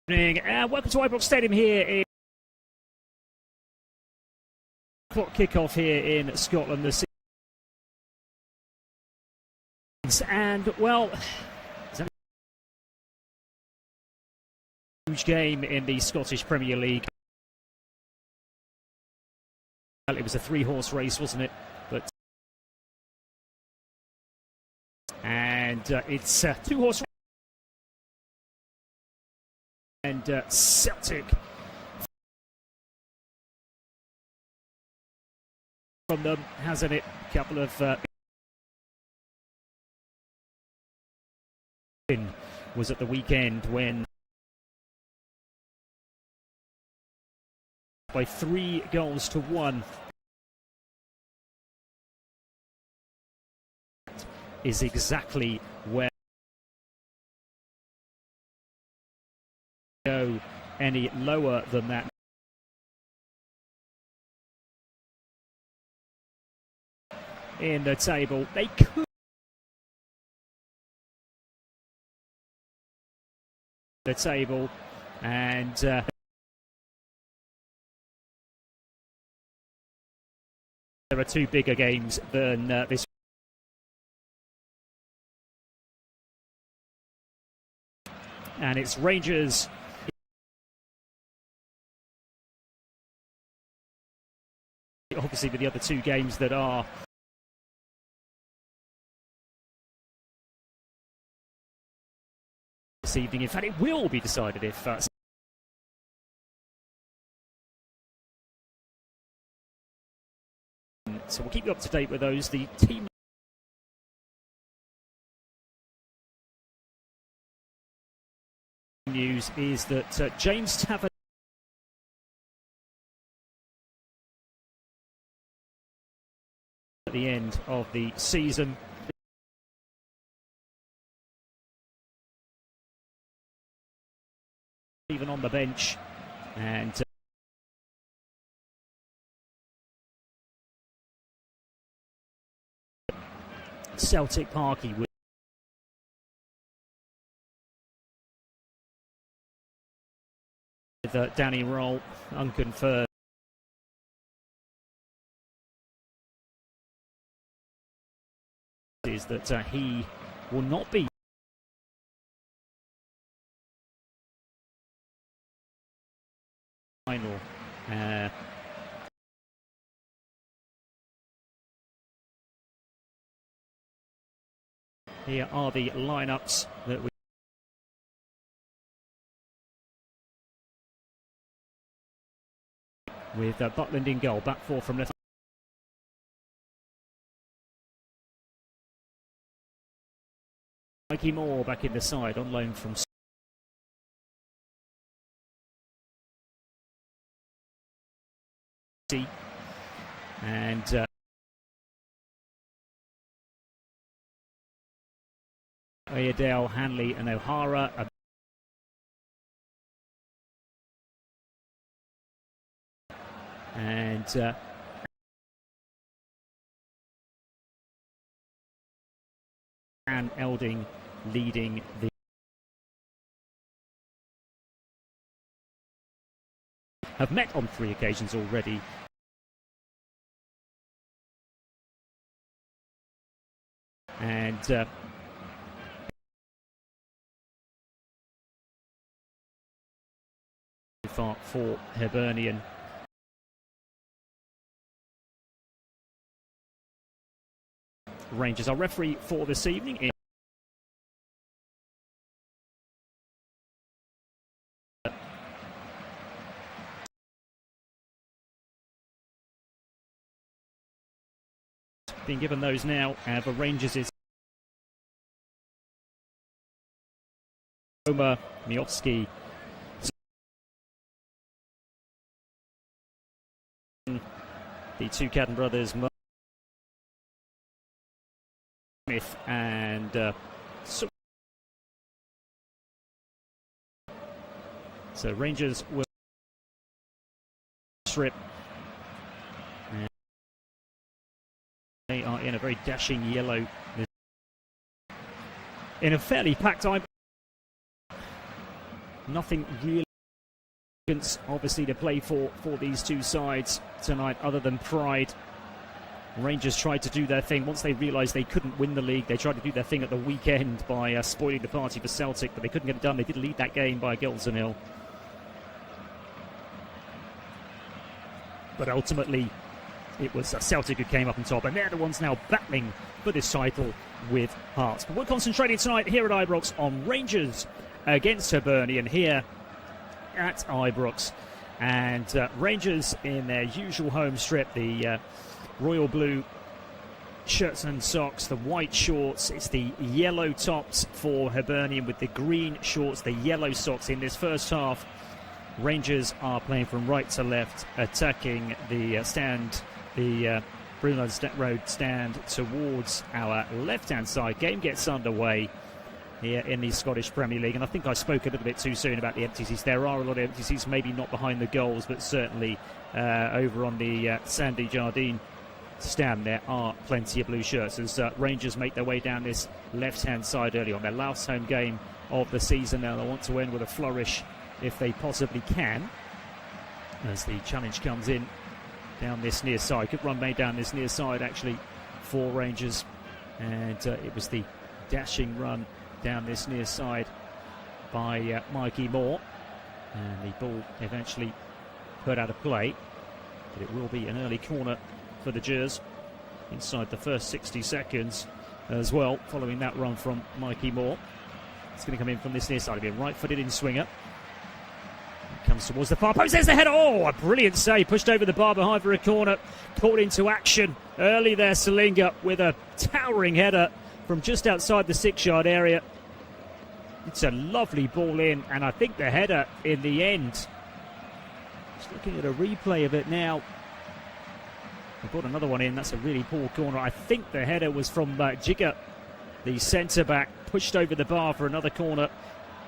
Welcome to Ibrox Stadium here in clock kickoff here in Scotland this season. And well, it's a huge game in the Scottish Premier League. It was a 3-horse race, wasn't it? But it's a 2-horse race. And Celtic from them, hasn't it? A couple of was at the weekend when by 3-1 is exactly where go any lower than that. In the table, they could the table, and there are 2 bigger games than this. And it's Rangers obviously with the other 2 games that are this evening. In fact, it will be decided if so we'll keep you up to date with those. The team news is that James Tavern at the end of the season. Even on the bench, and Celtic Park he with Danny Roll unconfirmed. Is that he will not be final. Here are the lineups that we with Butland in goal, back 4 from left. Mikey Moore back in the side on loan from C. And Ayadale, Hanley and O'Hara. And Anne Elding leading the have met on 3 occasions already. And for Hibernian. Rangers. Our referee for this evening is being given those now. For Rangers is Homer Miofsky, the 2 Cadden brothers, Smith and so Rangers will strip. And they are in a very dashing yellow in a fairly packed time. nothing really obviously to play for these two sides tonight other than pride. Rangers tried to do their thing. Once they realised they couldn't win the league, they tried to do their thing at the weekend by spoiling the party for Celtic, but they couldn't get it done. They did lead that game by a goal to nil. But ultimately, it was Celtic who came up on top, and they're the ones now battling for this title with heart. But we're concentrating tonight here at Ibrox on Rangers against Hibernian here at Ibrox. And Rangers in their usual home strip, the royal blue shirts and socks, the white shorts. It's the yellow tops for Hibernian with the green shorts, the yellow socks. In this first half, Rangers are playing from right to left, attacking the stand, the Bruno Road stand towards our left-hand side. Game gets underway here in the Scottish Premier League, and I think I spoke a little bit too soon about the empty seats. There are a lot of empty seats, maybe not behind the goals, but certainly over on the Sandy Jardine stand there are plenty of blue shirts as Rangers make their way down this left-hand side early on. Their last home game of the season now. They want to end with a flourish if they possibly can, as the challenge comes in down this near side. Good run made down this near side actually for Rangers, and it was the dashing run down this near side by Mikey Moore, and the ball eventually put out of play, but it will be an early corner for the Gers inside the first 60 seconds as well, following that run from Mikey Moore. It's going to come in from this near side. It'll be a right-footed in swinger. Comes towards the far post. There's the header. Oh, a brilliant save. Pushed over the bar behind for a corner. Caught into action early there, Salinga, with a towering header from just outside the 6-yard area. It's a lovely ball in, and I think the header in the end, just looking at a replay of it now, I brought another one in. That's a really poor corner. I think the header was from Jigger, the centre-back, pushed over the bar for another corner.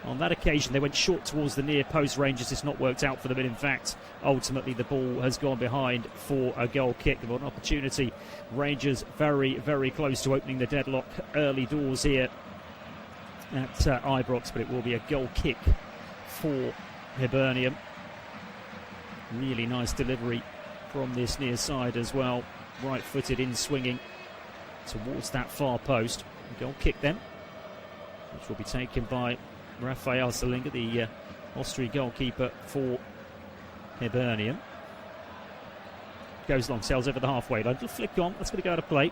On that occasion, they went short towards the near post. Rangers, it's not worked out for them. And in fact, ultimately, the ball has gone behind for a goal kick. They've got an opportunity. Rangers very, very close to opening the deadlock early doors here at Ibrox, but it will be a goal kick for Hibernian. Really nice delivery from this near side as well. Right-footed in swinging towards that far post. A goal kick then, which will be taken by Rafael Salinga, the Austrian goalkeeper for Hibernian. Goes long, sails over the halfway line. Little flick on, that's going to go out of play.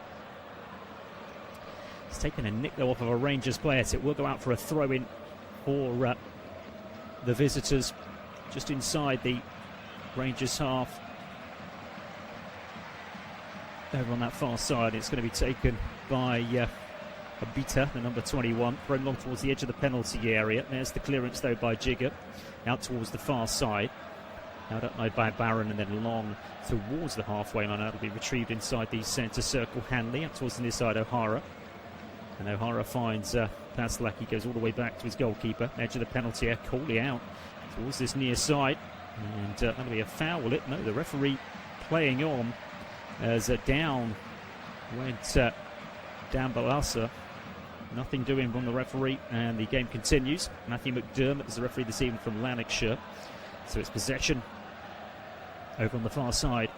It's taken a nick though off of a Rangers player, so it will go out for a throw-in for the visitors just inside the Rangers half. Over on that far side, it's going to be taken by Abita, the number 21, thrown long towards the edge of the penalty area. There's the clearance though by Jigger, out towards the far side. Held up by Barron, and then long towards the halfway line. That'll be retrieved inside the centre circle. Hanley out towards the near side, O'Hara. And O'Hara finds Paslak. Goes all the way back to his goalkeeper. Edge of the penalty area, Coley out towards this near side. And that'll be a foul, will it? No, the referee playing on as down went Dan Balassa. Nothing doing from the referee, and the game continues. Matthew McDermott is the referee this evening from Lanarkshire. So it's possession over on the far side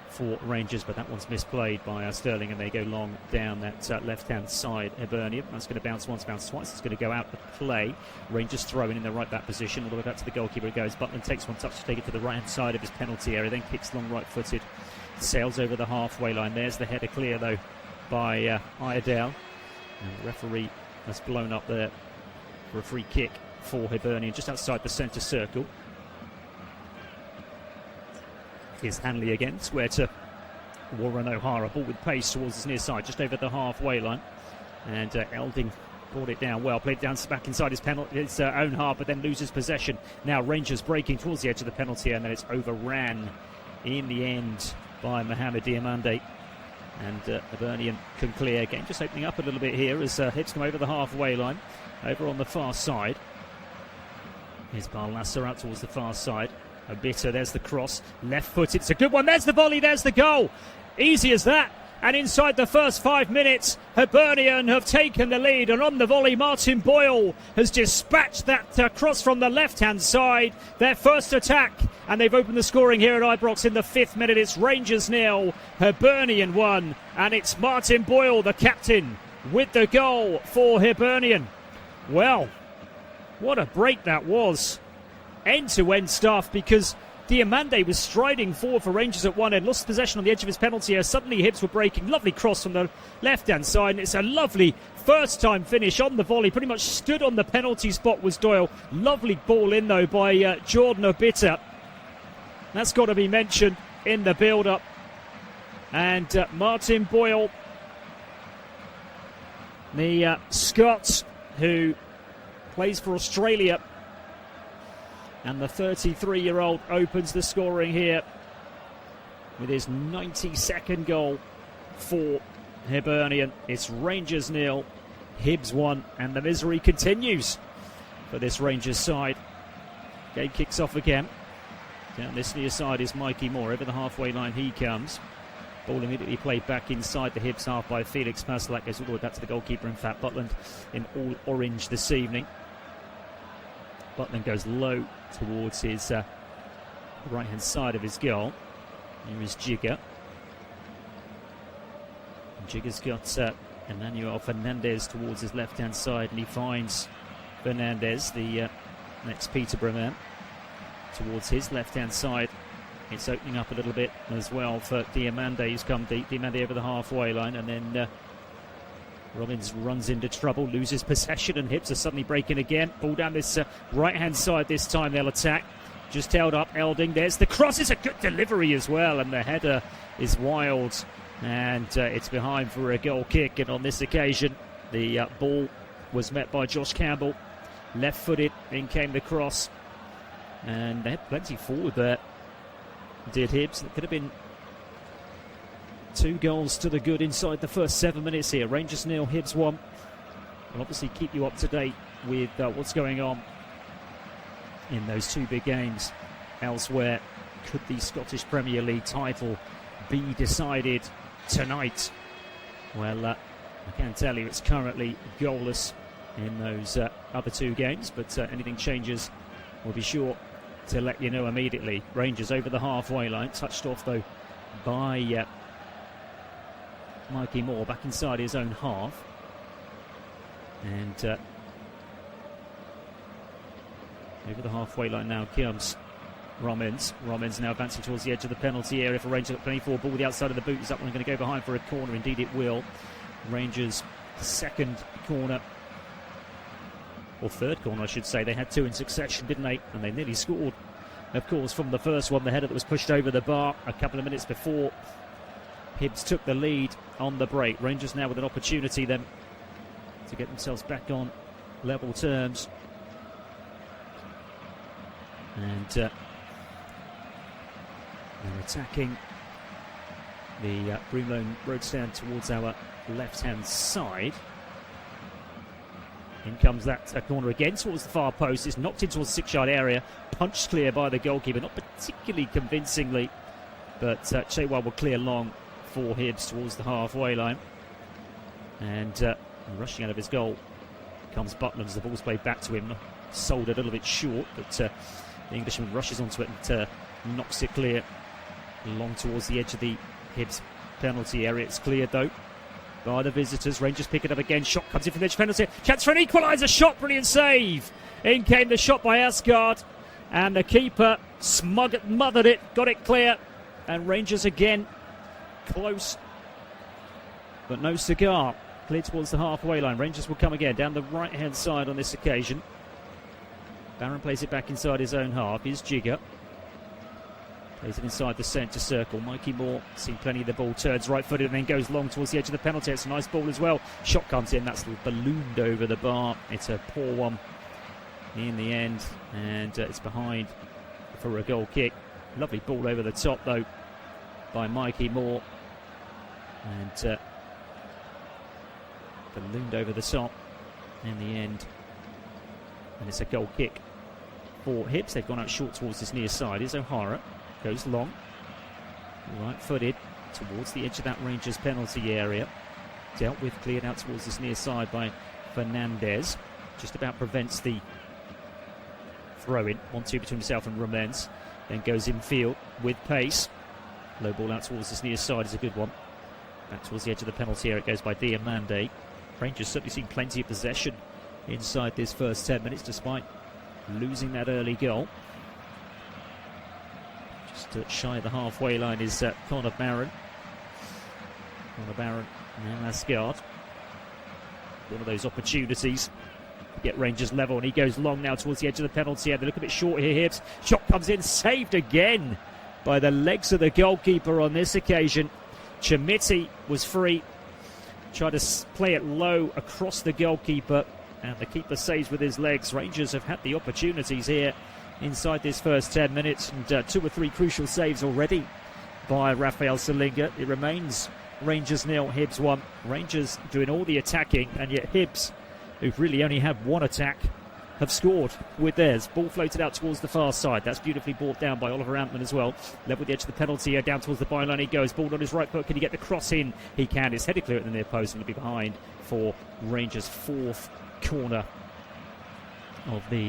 for Rangers, but that one's misplayed by Sterling, and they go long down that left-hand side. Hibernian, that's going to bounce once, bounce twice. It's going to go out of play. Rangers throwing in the right back position, all the way back to the goalkeeper it goes. Butland takes one touch to take it to the right-hand side of his penalty area, then kicks long right-footed, sails over the halfway line. There's the header clear, though, by Iredale. And the referee has blown up there for a free kick for Hibernian, just outside the centre circle. Here's Hanley again, square to Warren O'Hara. Ball with pace towards his near side, just over the halfway line. And Elding brought it down well, played down back inside his own half, but then loses possession. Now Rangers breaking towards the edge of the penalty, and then it's overran in the end by Mohamed Diamande. And Hibernian can clear again, just opening up a little bit here as hits come over the halfway line, over on the far side. Here's Barlasser out towards the far side. Abita, there's the cross, left footed, it's a good one, there's the volley, there's the goal. Easy as that And inside the first 5 minutes, Hibernian have taken the lead. And on the volley, Martin Boyle has dispatched that cross from the left-hand side. Their first attack. And they've opened the scoring here at Ibrox in the 5th minute. It's Rangers 0, Hibernian 1. And it's Martin Boyle, the captain, with the goal for Hibernian. Well, what a break that was. End-to-end stuff, because Diamande was striding forward for Rangers at one end, lost possession on the edge of his penalty area. Suddenly Hibs were breaking. Lovely cross from the left-hand side, and it's a lovely first-time finish on the volley. Pretty much stood on the penalty spot was Doyle. Lovely ball in, though, by Jordan Obita. That's got to be mentioned in the build-up. And Martin Boyle, the Scot who plays for Australia, and the 33-year-old opens the scoring here with his 92nd goal for Hibernian. It's Rangers 0, Hibs 1, and the misery continues for this Rangers side. Game kicks off again. Down this near side is Mikey Moore. Over the halfway line he comes. Ball immediately played back inside the Hibs half by Felix Pastelak. Goes all the way back to the goalkeeper, in fact, Butland in all orange this evening. Butland goes low towards his right-hand side of his goal. Here is Jigger. And Jigger's got Emmanuel Fernandez towards his left-hand side, and he finds Fernandez, the next Peterborough man, towards his left-hand side. It's opening up a little bit as well for Diamande, who's come deep. Diamande over the halfway line, and then Robbins runs into trouble, loses possession, and Hibs are suddenly breaking again. Ball down this right-hand side this time, they'll attack. Just held up, Elding. There's the cross. It's a good delivery as well, and the header is wild. And it's behind for a goal kick, and on this occasion, the ball was met by Josh Campbell. Left-footed, in came the cross. And they had plenty forward there, did Hibs. It could have been 2 goals to the good inside the first 7 minutes here. Rangers 0, Hibs 1. We'll obviously keep you up to date with what's going on in those 2 big games elsewhere. Could the Scottish Premier League title be decided tonight? Well, I can tell you it's currently goalless in those other 2 games, but anything changes, we'll be sure to let you know immediately. Rangers over the halfway line, touched off though by Mikey Moore back inside his own half. And over the halfway line now comes Robbins. Robbins now advancing towards the edge of the penalty area for Rangers. 24 ball with the outside of the boot. Is that one going to go behind for a corner? Indeed it will. Rangers' second corner, or third corner I should say. They had 2 in succession, didn't they? And they nearly scored, of course, from the first one. The header that was pushed over the bar a couple of minutes before Hibs took the lead on the break. Rangers now with an opportunity then to get themselves back on level terms. And they're attacking the Broomloan Road stand towards our left-hand side. In comes that corner again towards the far post. It's knocked in towards the 6-yard area. Punched clear by the goalkeeper. Not particularly convincingly, but Chewal will clear long for Hibs towards the halfway line. And rushing out of his goal comes Butland as the ball's played back to him. Sold a little bit short, but the Englishman rushes onto it and knocks it clear long towards the edge of the Hibs penalty area. It's cleared though by the visitors. Rangers pick it up again. Shot comes in from the edge of penalty. Chance for an equaliser shot. Brilliant save. In came the shot by Asgard, and the keeper mothered it, got it clear, and Rangers again close, but no cigar. Clear towards the halfway line. Rangers will come again down the right-hand side on this occasion. Barron plays it back inside his own half. Here's Jigger. Plays it inside the centre circle. Mikey Moore, seen plenty of the ball, turns right-footed and then goes long towards the edge of the penalty. It's a nice ball as well. Shot comes in, that's ballooned over the bar. It's a poor one in the end, and it's behind for a goal kick. Lovely ball over the top though by Mikey Moore, and ballooned over the top in the end, and it's a goal kick for Hibs. They've gone out short towards this near side. Here's O'Hara, goes long, right-footed, towards the edge of that Rangers penalty area. Dealt with, cleared out towards this near side by Fernandez. Just about prevents the throw-in. 1-2 between himself and Romens. Then goes infield with pace. Low ball out towards this near side is a good one. Back towards the edge of the penalty area it goes by Diamande. Rangers certainly seen plenty of possession inside this first 10 minutes despite losing that early goal. Just shy of the halfway line is Conor Barron. Conor Barron now Asgard. One of those opportunities to get Rangers level, and he goes long now towards the edge of the penalty area. They look a bit short here. Hibbs. Shot comes in, saved again by the legs of the goalkeeper on this occasion. Chamiti was free. Tried to play it low across the goalkeeper, and the keeper saves with his legs. Rangers have had the opportunities here inside this first 10 minutes, and 2 or 3 crucial saves already by Rafael Salinga. It remains Rangers 0, Hibs 1. Rangers doing all the attacking, and yet Hibs, who've really only had one attack, have scored with theirs. Ball floated out towards the far side. That's beautifully brought down by Oliver Antman as well. Level with the edge of the penalty, down towards the byline he goes. Ball on his right foot. Can he get the cross in? He can. It's headed clear at the near post, and it'll be behind for Rangers' 4th corner of the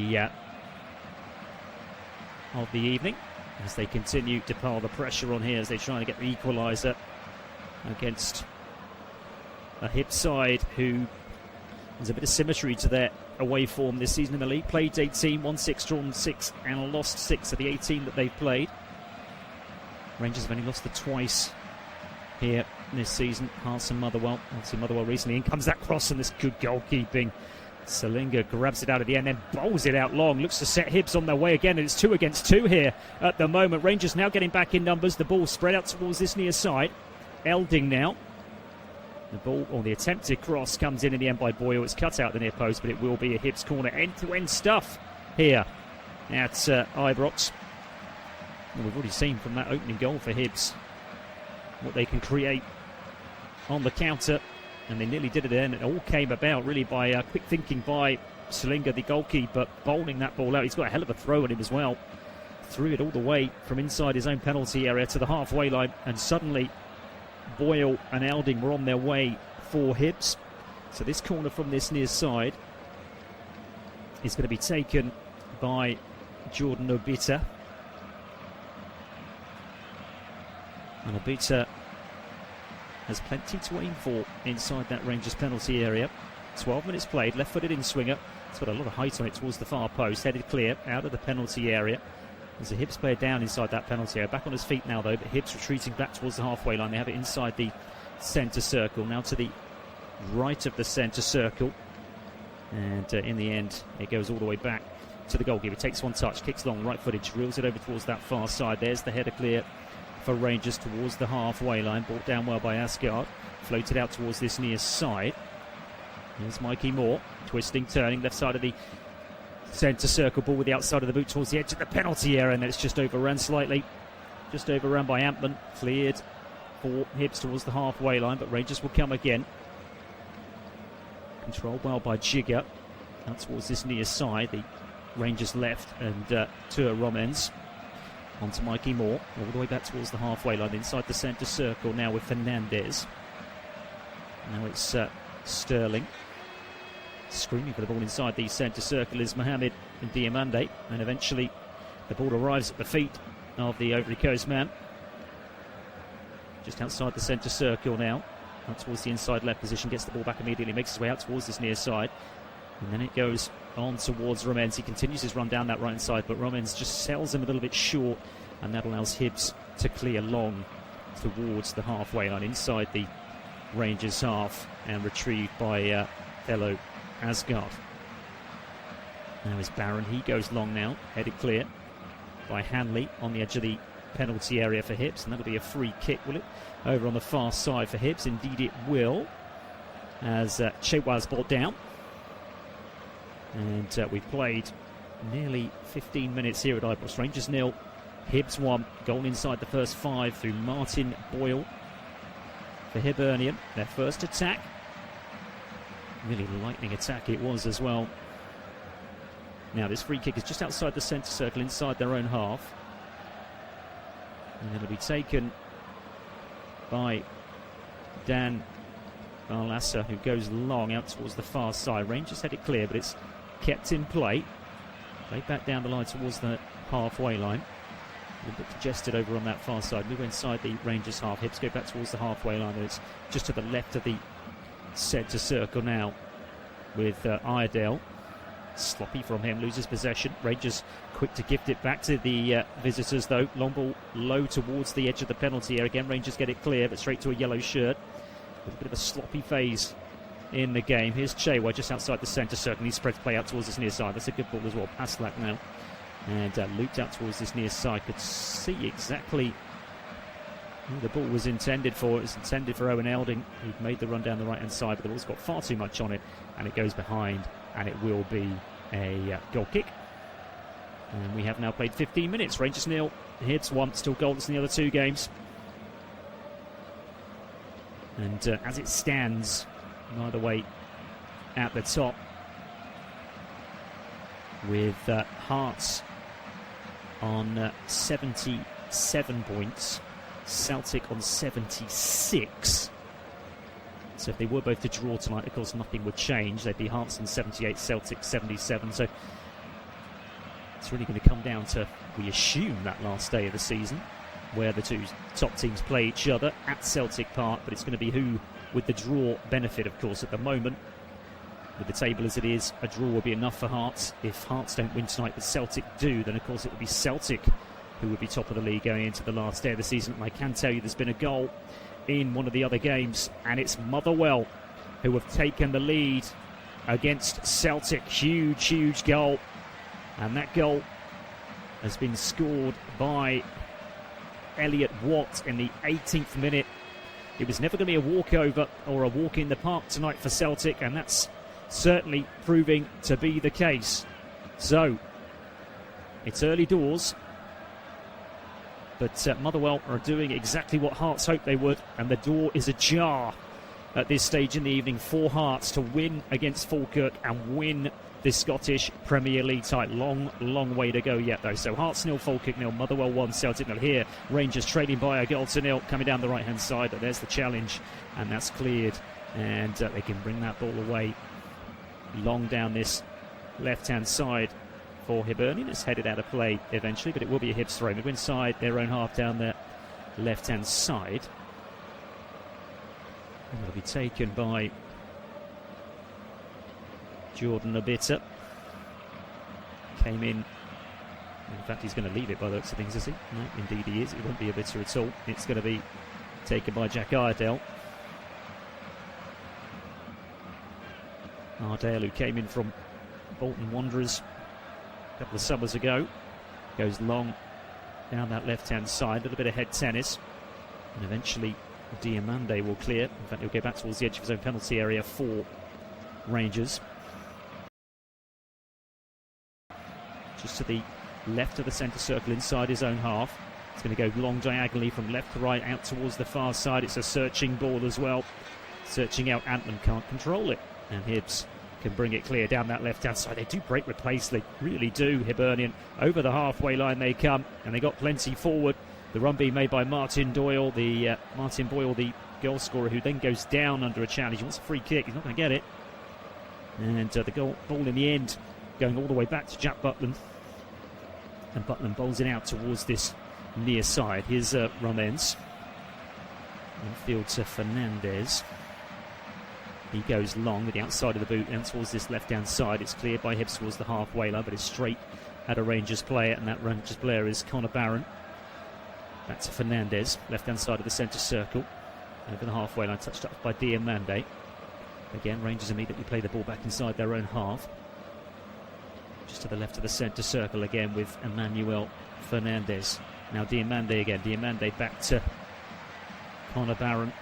evening, as they continue to pile the pressure on here as they try to get the equaliser against a Hibs side who there's a bit of symmetry to their away form this season in the league. Played 18, won 6, drawn 6 and lost 6 of the 18 that they've played. Rangers have only lost it twice here this season. Hearts and Motherwell. Obviously Motherwell recently. In comes that cross, and this good goalkeeping. Salinga grabs it out at the end, then bowls it out long. Looks to set Hibs on their way again, and it's 2 against 2 here at the moment. Rangers now getting back in numbers. The ball spread out towards this near side. Elding now. The ball, or the attempted cross, comes in the end by Boyle. It's cut out the near post, but it will be a Hibs corner. End-to-end stuff here at Ibrox. Well, we've already seen from that opening goal for Hibs what they can create on the counter, and they nearly did it then. It all came about really by quick thinking by Salinga, the goalkeeper, bowling that ball out. He's got a hell of a throw at him as well. Threw it all the way from inside his own penalty area to the halfway line, and suddenly Boyle and Elding were on their way for Hibs. So this corner from this near side is going to be taken by Jordan Obita. And Obita has plenty to aim for inside that Rangers penalty area. 12 minutes played, left-footed in-swinger. It's got a lot of height on it towards the far post. Headed clear out of the penalty area. There's a Hibs player down inside that penalty area. Back on his feet now, though, but Hibs retreating back towards the halfway line. They have it inside the centre circle. Now to the right of the centre circle. And in the end, it goes all the way back to the goalkeeper. Takes one touch, kicks long, right footed, drills it over towards that far side. There's the header clear for Rangers towards the halfway line. Brought down well by Asgard. Floated out towards this near side. Here's Mikey Moore. Twisting, turning, left side of the centre circle. Ball with the outside of the boot towards the edge of the penalty area, and then it's just overrun slightly. Just overrun by Antman. Cleared for Hibs towards the halfway line, but Rangers will come again. Controlled well by Jigger. Out towards this near side. The Rangers left, and to Romens. On to Mikey Moore. All the way back towards the halfway line. Inside the centre circle now with Fernandez. Now it's Sterling. Screaming for the ball inside the centre circle is Mohamed Diamande, and eventually the ball arrives at the feet of the Ivory Coast man. Just outside the centre circle now, out towards the inside left position, gets the ball back immediately, makes his way out towards this near side, and then it goes on towards Romens. He continues his run down that right side, but Romens just sells him a little bit short, and that allows Hibs to clear long towards the halfway line inside the Rangers half, and retrieved by fellow Asgard. Now is Barron. He goes long now, headed clear by Hanley on the edge of the penalty area for Hibs, and that'll be a free kick, will it? Over on the far side for Hibs. Indeed it will, as Chewaz brought down. And we've played nearly 15 minutes here at Ibrox. Rangers 0, Hibs 1. Goal inside the first 5 through Martin Boyle for Hibernian. Their first attack. Really lightning attack it was as well. Now this free kick is just outside the centre circle, inside their own half. And it'll be taken by Dan Barlassa, who goes long out towards the far side. Rangers had it clear, but it's kept in play. Played back down the line towards the halfway line. A little bit congested over on that far side. Move inside the Rangers half. Hips go back towards the halfway line. It's just to the left of the centre circle now with Iredale. Sloppy from him, loses possession. Rangers quick to gift it back to the visitors though. Long ball low towards the edge of the penalty area. Again, Rangers get it clear, but straight to a yellow shirt. With a bit of a sloppy phase in the game. Here's Chewa just outside the centre circle. He spreads play out towards this near side. That's a good ball as well. Paslak now. And looped out towards this near side. Could see exactly who the ball was intended for. It was intended for Owen Elding, who'd made the run down the right-hand side, but the ball's got far too much on it, and it goes behind, and it will be a goal kick. And we have now played 15 minutes. Rangers 0, Hibs 1, still goalless in the other two games. And as it stands, either way, at the top, with Hearts on 77 points, Celtic on 76. So if they were both to draw tonight, of course, nothing would change. They'd be Hearts on 78, Celtic 77. So it's really going to come down to, we assume, that last day of the season, where the two top teams play each other at Celtic Park. But it's going to be who, with the draw benefit, of course, at the moment. With the table as it is, a draw will be enough for Hearts. If Hearts don't win tonight, but Celtic do, then of course it would be Celtic who would be top of the league going into the last day of the season. And I can tell you there's been a goal in one of the other games, and it's Motherwell who have taken the lead against Celtic. Huge, huge goal. And that goal has been scored by Elliot Watt in the 18th minute. It was never going to be a walkover or a walk in the park tonight for Celtic, and that's certainly proving to be the case. So, it's early doors, but Motherwell are doing exactly what Hearts hoped they would, and the door is ajar at this stage in the evening for Hearts to win against Falkirk and win the Scottish Premier League title. Long, long way to go yet, though. So Hearts 0, Falkirk 0, Motherwell 1, Celtic 0. Here, Rangers trading by a goal to nil, coming down the right-hand side, but there's the challenge, and that's cleared, and they can bring that ball away long down this left-hand side for Hibernian. It's headed out of play eventually, but it will be a Hibs throw. Move inside their own half down the left-hand side. And it'll be taken by Jordan Abita. Came in fact, he's going to leave it by the looks of things, is he? No, indeed he is. It won't be Abita at all. It's going to be taken by Jack Iredale. Iredale, who came in from Bolton Wanderers a couple of summers ago, goes long down that left-hand side. A little bit of head tennis. And eventually Diamande will clear. In fact, he'll go back towards the edge of his own penalty area for Rangers. Just to the left of the centre circle inside his own half. It's going to go long diagonally from left to right out towards the far side. It's a searching ball as well. Searching out, Antman can't control it. And Hibs can bring it clear down that left-hand side. They do break with pace, they really do, Hibernian. Over the halfway line they come, and they got plenty forward. The run being made by Martin Boyle, the goal scorer, who then goes down under a challenge. He wants a free kick, he's not going to get it. And the ball in the end going all the way back to Jack Butland. And Butland bowls it out towards this near side. Here's Ramens. Infield to Fernandez. He goes long with the outside of the boot and towards this left-hand side. It's cleared by Hibs towards the halfway line, but it's straight at a Rangers player, and that Rangers player is Connor Barron. Back to Fernandez, left-hand side of the centre circle. Over the halfway line, touched up by Diamande. Again, Rangers immediately play the ball back inside their own half. Just to the left of the centre circle again with Emmanuel Fernandez. Now Diamande again. Diamande back to Connor Barron.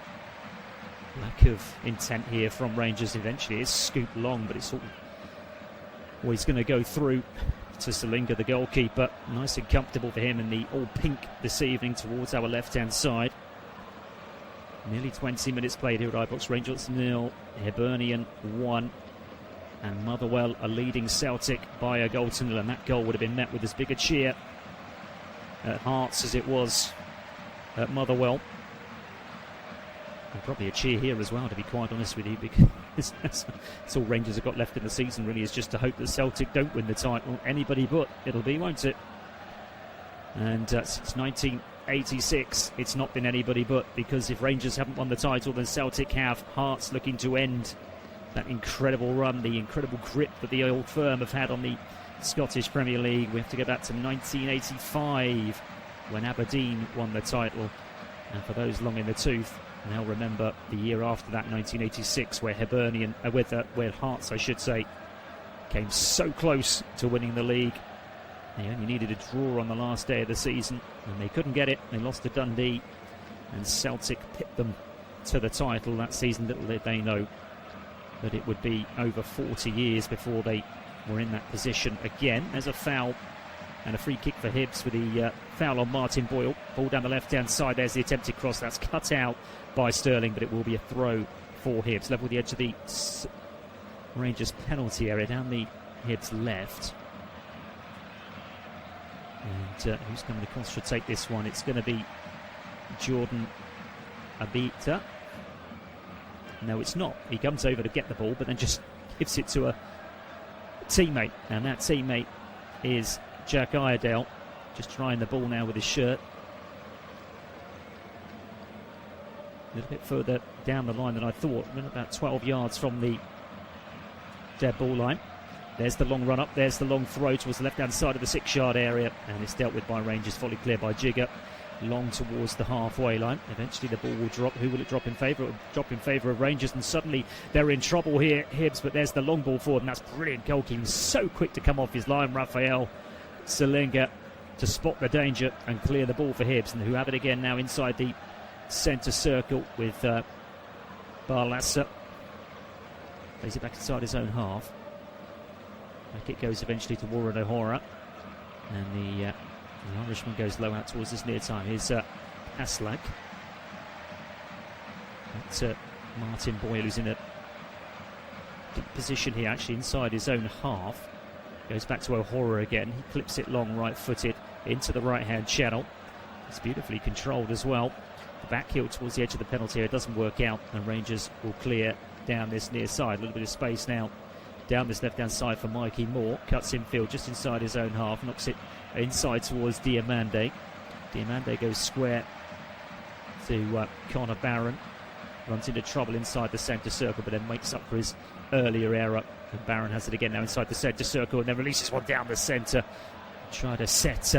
Lack of intent here from Rangers. Eventually it's scooped long, but it's always going to go through to Salinga, the goalkeeper. Nice and comfortable for him in the all pink this evening towards our left-hand side. Nearly 20 minutes played here at Ibrox. Rangers 0, Hibernian 1. And Motherwell are leading Celtic by a goal to nil, and that goal would have been met with as big a cheer at Hearts as it was at Motherwell. And probably a cheer here as well, to be quite honest with you, because that's all Rangers have got left in the season, really, is just to hope that Celtic don't win the title. Anybody but it'll be, won't it? And since 1986, it's not been anybody but, because if Rangers haven't won the title, then Celtic have. Hearts looking to end that incredible run, the incredible grip that the old firm have had on the Scottish Premier League. We have to go back to 1985 when Aberdeen won the title. And for those long in the tooth, they'll remember the year after that, 1986, where where Hearts, I should say, came so close to winning the league. They only needed a draw on the last day of the season, and they couldn't get it. They lost to Dundee, and Celtic pipped them to the title that season. Little did they know that it would be over 40 years before they were in that position again. There's a foul and a free kick for Hibs with the foul on Martin Boyle. Ball down the left-hand side. There's the attempted cross. That's cut out by Sterling, but it will be a throw for Hibs. Level the edge of the Rangers penalty area, down the Hibs left. And who's coming across should take this one? It's going to be Jordan Abita. No, it's not. He comes over to get the ball, but then just gives it to a teammate. And that teammate is Jack Iredale, just trying the ball now with his shirt. A little bit further down the line than I thought. We're about 12 yards from the dead ball line. There's the long run up, there's the long throw towards the left-hand side of the 6-yard area, and it's dealt with by Rangers, fully clear by Jigger. Long towards the halfway line. Eventually the ball will drop. Who will it drop in favour? It will drop in favour of Rangers, and suddenly they're in trouble here, Hibs, but there's the long ball forward, and that's brilliant goalkeeping. So quick to come off his line, Raphael Selinga, to spot the danger and clear the ball for Hibs, and who have it again now inside the centre circle with Barlaser. Plays it back inside his own half. Back it goes eventually to Warren O'Hara, and the Irishman goes low out towards his near time. Here's Aslak. That's Martin Boyle, who's in a deep position here, actually inside his own half. Goes back to O'Hara again. He clips it long, right-footed, into the right-hand channel. It's beautifully controlled as well. The back heel towards the edge of the penalty area doesn't work out, and Rangers will clear down this near side. A little bit of space now down this left-hand side for Mikey Moore. Cuts infield just inside his own half, knocks it inside towards Diamande. Diamande goes square to Connor Barron. Runs into trouble inside the centre circle, but then makes up for his earlier error. And Barron has it again now inside the centre circle, and then releases one down the centre. Try to set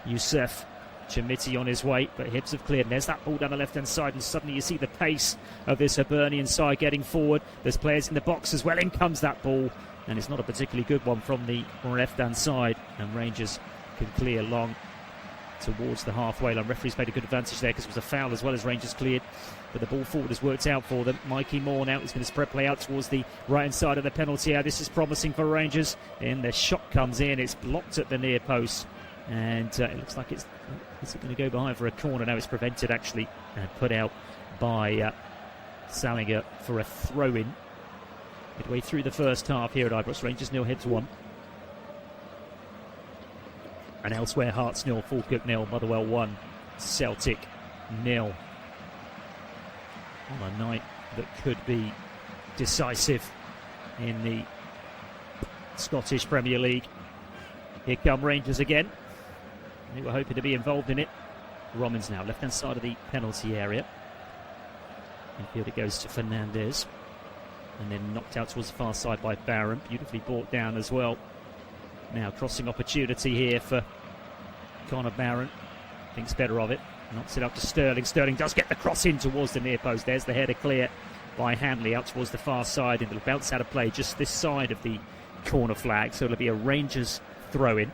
Youssef Chamiti on his way, but Hibs have cleared. And there's that ball down the left-hand side, and suddenly you see the pace of this Hibernian side getting forward. There's players in the box as well. In comes that ball, and it's not a particularly good one from the left-hand side. And Rangers can clear long towards the halfway line. Referee's made a good advantage there because it was a foul as well as Rangers cleared. But the ball forward has worked out for them. Mikey Moore now is going to spread play out towards the right-hand side of the penalty area. This is promising for Rangers. And the shot comes in. It's blocked at the near post. And it looks like is it going to go behind for a corner? No, it's prevented actually and put out by Salinger for a throw-in. Midway through the first half here at Ibrox. Rangers 0, Hibs 1. And elsewhere, Hearts 0, Falkirk 0, Motherwell 1, Celtic 0. On a night that could be decisive in the Scottish Premier League. Here come Rangers again. They were hoping to be involved in it. Romans now, left-hand side of the penalty area. Infield it goes to Fernandez. And then knocked out towards the far side by Barron. Beautifully brought down as well. Now crossing opportunity here for Connor Barron. Thinks better of it. Knocks it up to Sterling. Sterling does get the cross in towards the near post. There's the header clear by Hanley out towards the far side. And it'll bounce out of play just this side of the corner flag. So it'll be a Rangers throw-in.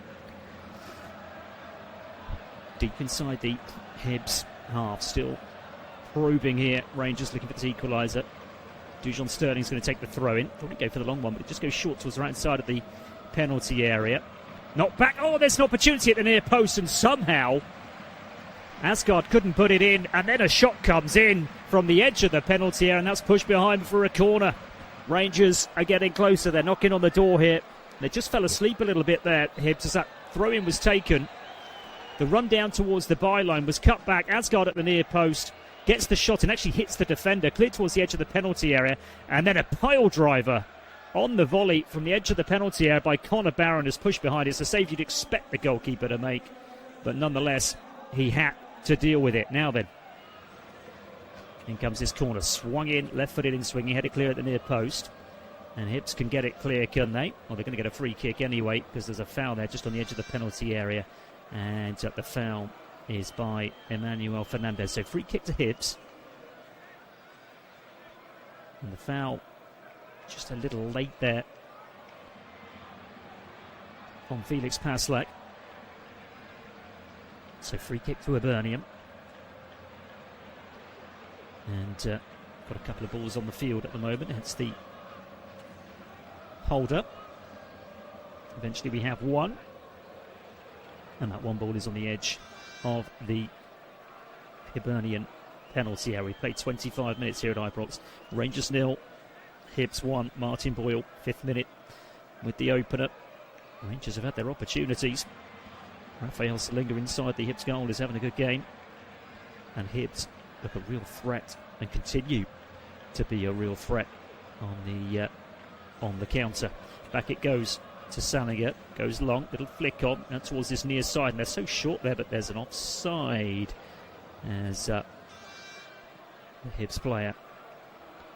Deep inside the Hibs half. Still probing here. Rangers looking for the equaliser. Dujon Sterling's going to take the throw-in. Probably go for the long one, but it just goes short towards the right side of the penalty area. Not back. Oh, there's an opportunity at the near post, and somehow Asgard couldn't put it in, and then a shot comes in from the edge of the penalty area, and that's pushed behind for a corner. Rangers are getting closer. They're knocking on the door here. They just fell asleep a little bit there, Hibs, as that throw-in was taken. The run down towards the byline was cut back. Asgard at the near post. gets the shot and actually hits the defender, clear towards the edge of the penalty area, and then a pile driver on the volley from the edge of the penalty area by Connor Barron is pushed behind. It's a save you'd expect the goalkeeper to make, but nonetheless, he had to deal with it. Now then, in comes this corner, swung in, left-footed in swinging, had it clear at the near post. And Hibs can get it clear, can they? Well, they're going to get a free kick anyway because there's a foul there just on the edge of the penalty area. And the foul is by Emmanuel Fernandez. So free kick to Hibs. And the foul just a little late there on Felix Paslak. So free kick to Hibernian. And got a couple of balls on the field at the moment. It's the hold-up. Eventually we have one. And that one ball is on the edge of the Hibernian penalty area. We played 25 minutes here at Ibrox. Rangers 0, Hibs 1. Martin Boyle, 5th minute with the opener. Rangers have had their opportunities. Rafael Salinga inside the Hibs goal is having a good game. And Hibs look a real threat and continue to be a real threat on the counter. Back it goes to Salinga, goes long, little flick on and towards this near side, and they're so short there, but there's an offside as the Hibs player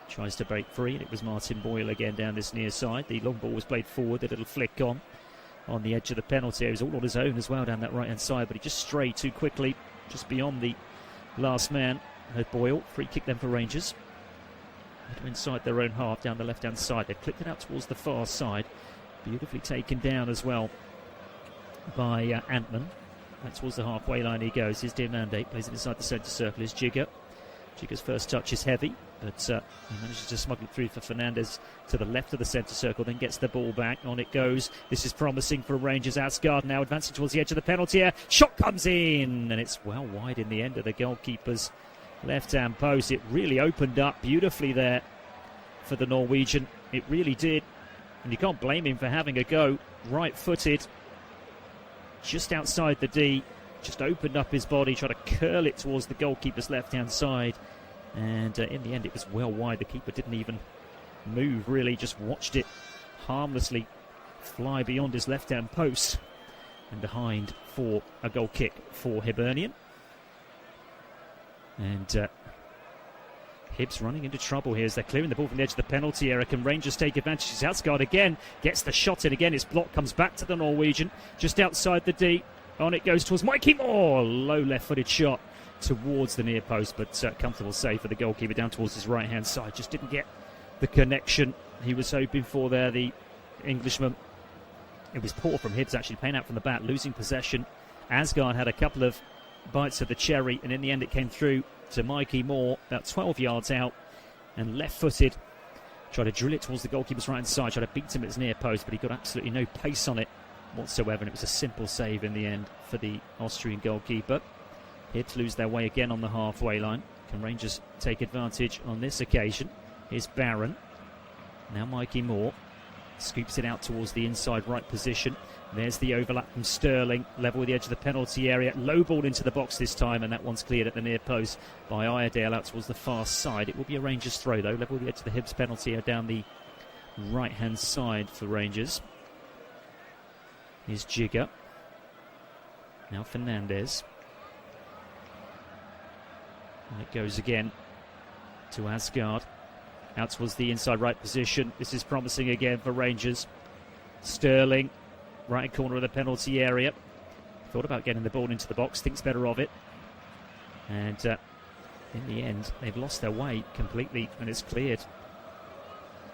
tries to break free, and it was Martin Boyle again down this near side. The long ball was played forward, a little flick on the edge of the penalty. He was all on his own as well down that right hand side, but he just strayed too quickly just beyond the last man. Had Boyle, free kick then for Rangers. Inside their own half, down the left-hand side. They've clipped it out towards the far side. Beautifully taken down as well by Antman. That towards the halfway line he goes. Here's Diamande, plays it inside the centre circle. Is Jigger. Jigger's first touch is heavy, but he manages to smuggle it through for Fernandez to the left of the centre circle, then gets the ball back. On it goes. This is promising for Rangers. Asgard now advancing towards the edge of the penalty area. Shot comes in, and it's well wide in the end of the goalkeeper's left-hand post. It really opened up beautifully there for the Norwegian. It really did. And you can't blame him for having a go. Right-footed, just outside the D. Just opened up his body, tried to curl it towards the goalkeeper's left-hand side. And in the end, it was well wide. The keeper didn't even move, really. Just watched it harmlessly fly beyond his left-hand post. And behind for a goal kick for Hibernian. And Hibs running into trouble here as they're clearing the ball from the edge of the penalty area. Can Rangers take advantage? It's Asgard again, gets the shot in again. It's blocked, comes back to the Norwegian, just outside the D. On it goes towards Mikey Moore. Low left-footed shot towards the near post, but comfortable save for the goalkeeper down towards his right-hand side. Just didn't get the connection he was hoping for there, the Englishman. It was poor from Hibs actually, playing out from the back, losing possession. Asgard had a couple of bites of the cherry, and in the end it came through to Mikey Moore, about 12 yards out, and left-footed. Tried to drill it towards the goalkeeper's right-hand side, tried to beat him at his near post, but he got absolutely no pace on it whatsoever, and it was a simple save in the end for the Austrian goalkeeper. Hibs lose their way again on the halfway line. Can Rangers take advantage on this occasion? Here's Barron. Now Mikey Moore scoops it out towards the inside right position. There's the overlap from Sterling, level with the edge of the penalty area. Low ball into the box this time, and that one's cleared at the near post by Iredale out towards the far side. It will be a Rangers throw, though. Level with the edge of the Hibs penalty area down the right-hand side for Rangers. Here's Jigger. Now Fernandez. And it goes again to Asgard. Out towards the inside right position. This is promising again for Rangers. Sterling, right corner of the penalty area. Thought about getting the ball into the box, thinks better of it. And in the end, they've lost their way completely, and it's cleared.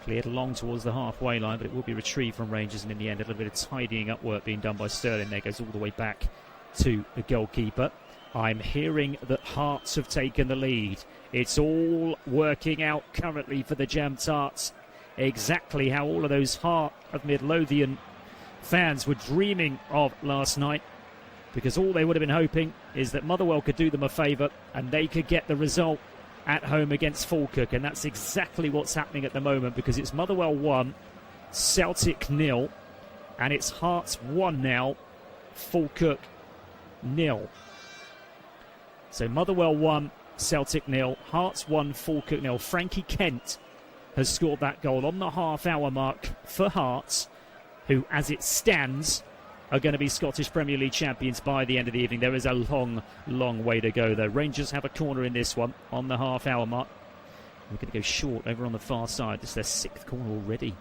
Cleared along towards the halfway line, but it will be retrieved from Rangers, and in the end, a little bit of tidying up work being done by Sterling there. Goes all the way back to the goalkeeper. I'm hearing that Hearts have taken the lead. It's all working out currently for the Jam Tarts. Exactly how all of those Heart of Midlothian fans were dreaming of last night, because all they would have been hoping is that Motherwell could do them a favour and they could get the result at home against Falkirk, and that's exactly what's happening at the moment, because it's Motherwell 1, Celtic 0, and it's Hearts 1 now, Falkirk 0. So Motherwell 1, Celtic 0, Hearts 1, Falkirk 0. Frankie Kent has scored that goal on the half-hour mark for Hearts, who, as it stands, are going to be Scottish Premier League champions by the end of the evening. There is a long, long way to go, though. Rangers have a corner in this one on the half-hour mark. We're going to go short over on the far side. This is their 6th corner already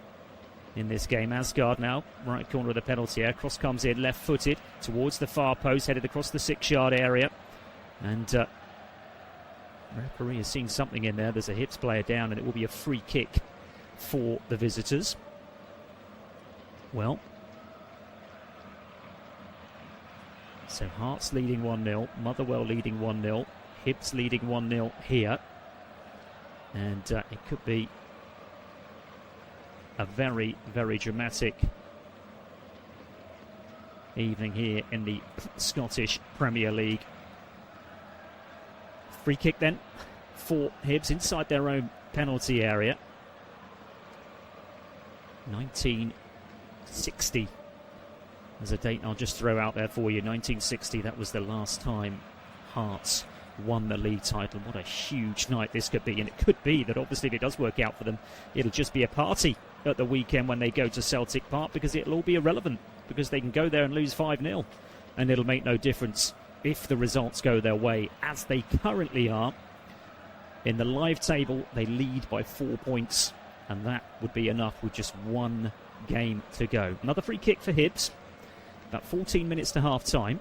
in this game. Asgard now, right corner of the penalty area. Cross comes in, left-footed, towards the far post, headed across the 6-yard area. And referee has seen something in there. There's a Hibs player down, and it will be a free kick for the visitors. Well, so Hearts leading 1-0, Motherwell leading 1-0, Hibs leading 1-0 here. And it could be a very, very dramatic evening here in the Scottish Premier League. Free kick then for Hibs inside their own penalty area. 1960 as a date I'll just throw out there for you. 1960, that was the last time Hearts won the league title. What a huge night this could be, and it could be that obviously if it does work out for them, it'll just be a party at the weekend when they go to Celtic Park, because it'll all be irrelevant, because they can go there and lose 5-0 and it'll make no difference if the results go their way, as they currently are. In the live table, they lead by 4 points, and that would be enough with just one game to go. Another free kick for Hibs, about 14 minutes to half-time.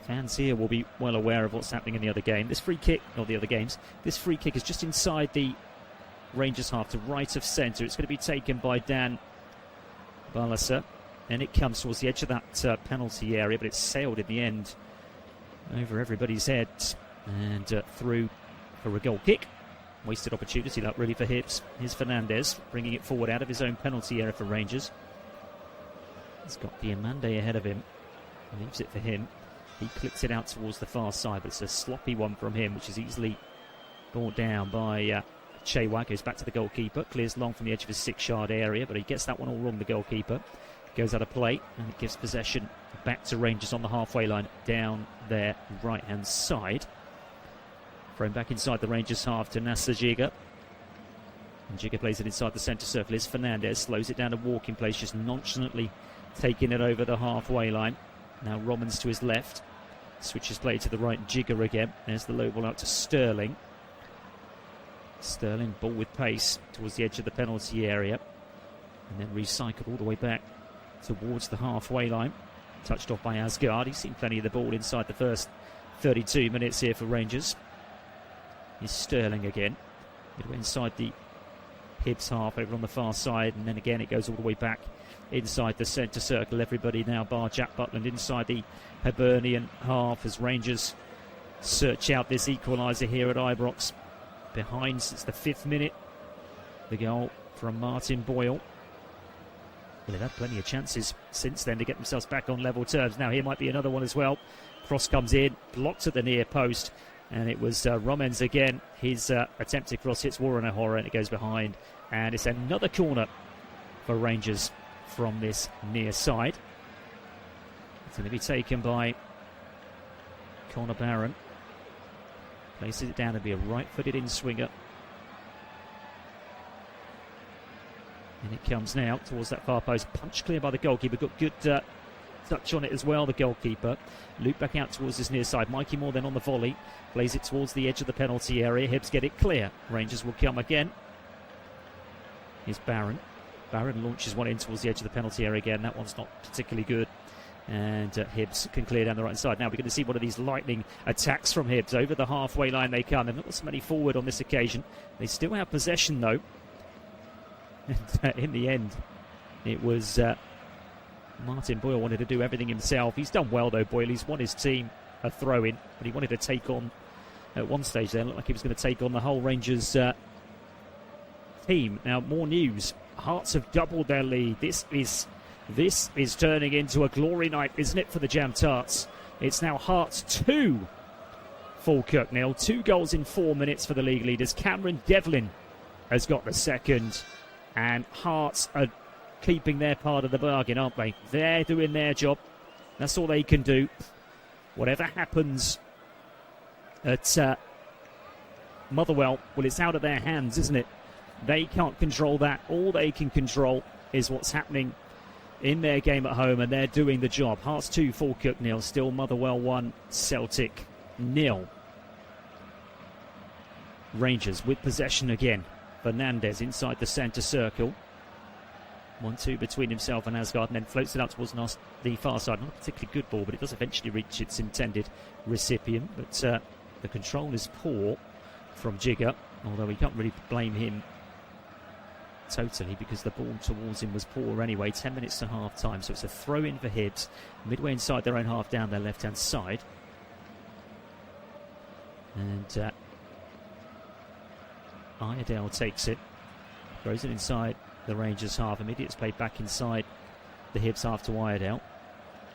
Fans here will be well aware of what's happening in the other game. This free kick, or the other games, this free kick is just inside the Rangers half to right of centre. It's going to be taken by Dan Balasa, and it comes towards the edge of that penalty area, but it's sailed in the end over everybody's head and through for a goal kick. Wasted opportunity that really for Hibs. Here's Fernandez bringing it forward out of his own penalty area for Rangers. He's got Diamande ahead of him. Leaves it for him. He clips it out towards the far side, but it's a sloppy one from him, which is easily brought down by Chewak. Goes back to the goalkeeper, clears long from the edge of his 6-yard area, but he gets that one all wrong, the goalkeeper. Goes out of play, and it gives possession back to Rangers on the halfway line, down their right-hand side. Thrown back inside the Rangers half to Nasser Giga. And Giga plays it inside the centre circle. Is Fernandez, slows it down to walking place, just nonchalantly taking it over the halfway line. Now Romans to his left. Switches play to the right, Giga again. There's the low ball out to Sterling. Sterling, ball with pace towards the edge of the penalty area. And then recycled all the way back towards the halfway line. Touched off by Asgard. He's seen plenty of the ball inside the first 32 minutes here for Rangers. Here's Sterling again. Midway inside the Hibs half over on the far side. And then again it goes all the way back inside the centre circle. Everybody now bar Jack Butland inside the Hibernian half as Rangers search out this equaliser here at Ibrox. Behind since the 5th minute. The goal from Martin Boyle. Well, they've had plenty of chances since then to get themselves back on level terms. Now here might be another one as well. Cross comes in, blocked at the near post, and it was Romens again. His attempted cross hits Warren O'Hara, and it goes behind. And it's another corner for Rangers from this near side. It's going to be taken by Conor Barron. Places it down to be a right-footed in-swinger. And it comes now towards that far post. Punch clear by the goalkeeper. Got good touch on it as well, the goalkeeper. Loop back out towards his near side. Mikey Moore then on the volley. Plays it towards the edge of the penalty area. Hibs get it clear. Rangers will come again. Here's Barron. Barron launches one in towards the edge of the penalty area again. That one's not particularly good. And Hibs can clear down the right side. Now we're going to see one of these lightning attacks from Hibs. Over the halfway line they come. They've not got so many forward on this occasion. They still have possession though. And in the end, it was Martin Boyle wanted to do everything himself. He's done well though, Boyle. He's won his team a throw-in, but he wanted to take on, at one stage there, looked like he was going to take on the whole Rangers team. Now more news. Hearts have doubled their lead. This is turning into a glory night, isn't it, for the Jam Tarts? It's now Hearts 2, Falkirk 0. 2 goals in 4 minutes for the league leaders. Cameron Devlin has got the second. And Hearts are keeping their part of the bargain, aren't they? They're doing their job. That's all they can do. Whatever happens at Motherwell, well, it's out of their hands, isn't it? They can't control that. All they can control is what's happening in their game at home, and they're doing the job. Hearts 2, Falkirk 0. Still Motherwell 1, Celtic 0. Rangers with possession again. Fernandez inside the centre circle. 1-2 between himself and Asgard, and then floats it out towards the far side. Not a particularly good ball, but it does eventually reach its intended recipient. But the control is poor from Jigger, although we can't really blame him totally because the ball towards him was poor anyway. 10 minutes to half time, so it's a throw in for Hibs, midway inside their own half, down their left hand side. And Iredale takes it, throws it inside the Rangers half. Immediately it's played back inside the Hibs half to Iredale.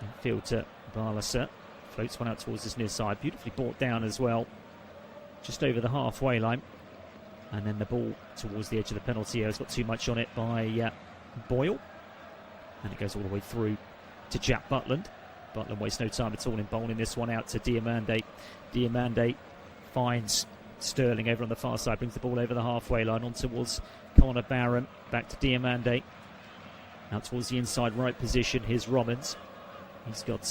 Infield to Barlaser, floats one out towards this near side, beautifully brought down as well, just over the halfway line. And then the ball towards the edge of the penalty area has got too much on it by Boyle. And it goes all the way through to Jack Butland. Butland wastes no time at all in bowling this one out to Diamande. Diamande finds Sterling over on the far side, brings the ball over the halfway line on towards Connor Barron. Back to Diamande. Out towards the inside right position. Here's Robbins. He's got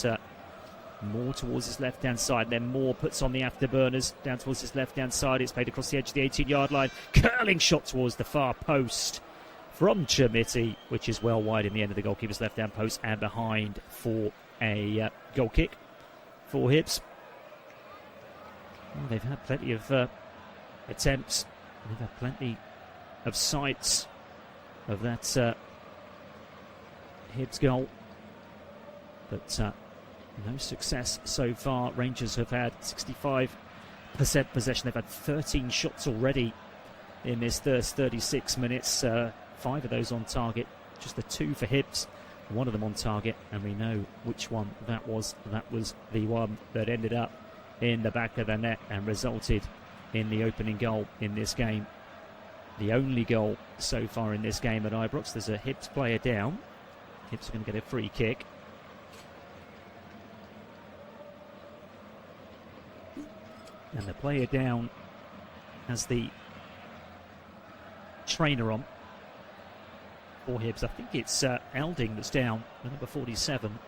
Moore towards his left-hand side, then Moore puts on the afterburners down towards his left-hand side. It's played across the edge of the 18-yard line. Curling shot towards the far post from Chermiti, which is well wide in the end of the goalkeeper's left-hand post and behind for a goal kick for Hibs. Well, they've had plenty of attempts. They've had plenty of sights of that Hibs goal, but no success so far. Rangers have had 65% possession. They've had 13 shots already in this first 36 minutes. 5 of those on target. Just the 2 for Hibs. One of them on target, and we know which one that was. That was the one that ended up in the back of the net and resulted in the opening goal in this game. The only goal so far in this game at Ibrox. There's a Hibs player down. Hibs are going to get a free kick. And the player down has the trainer on for Hibs. I think it's Elding that's down, the number 47.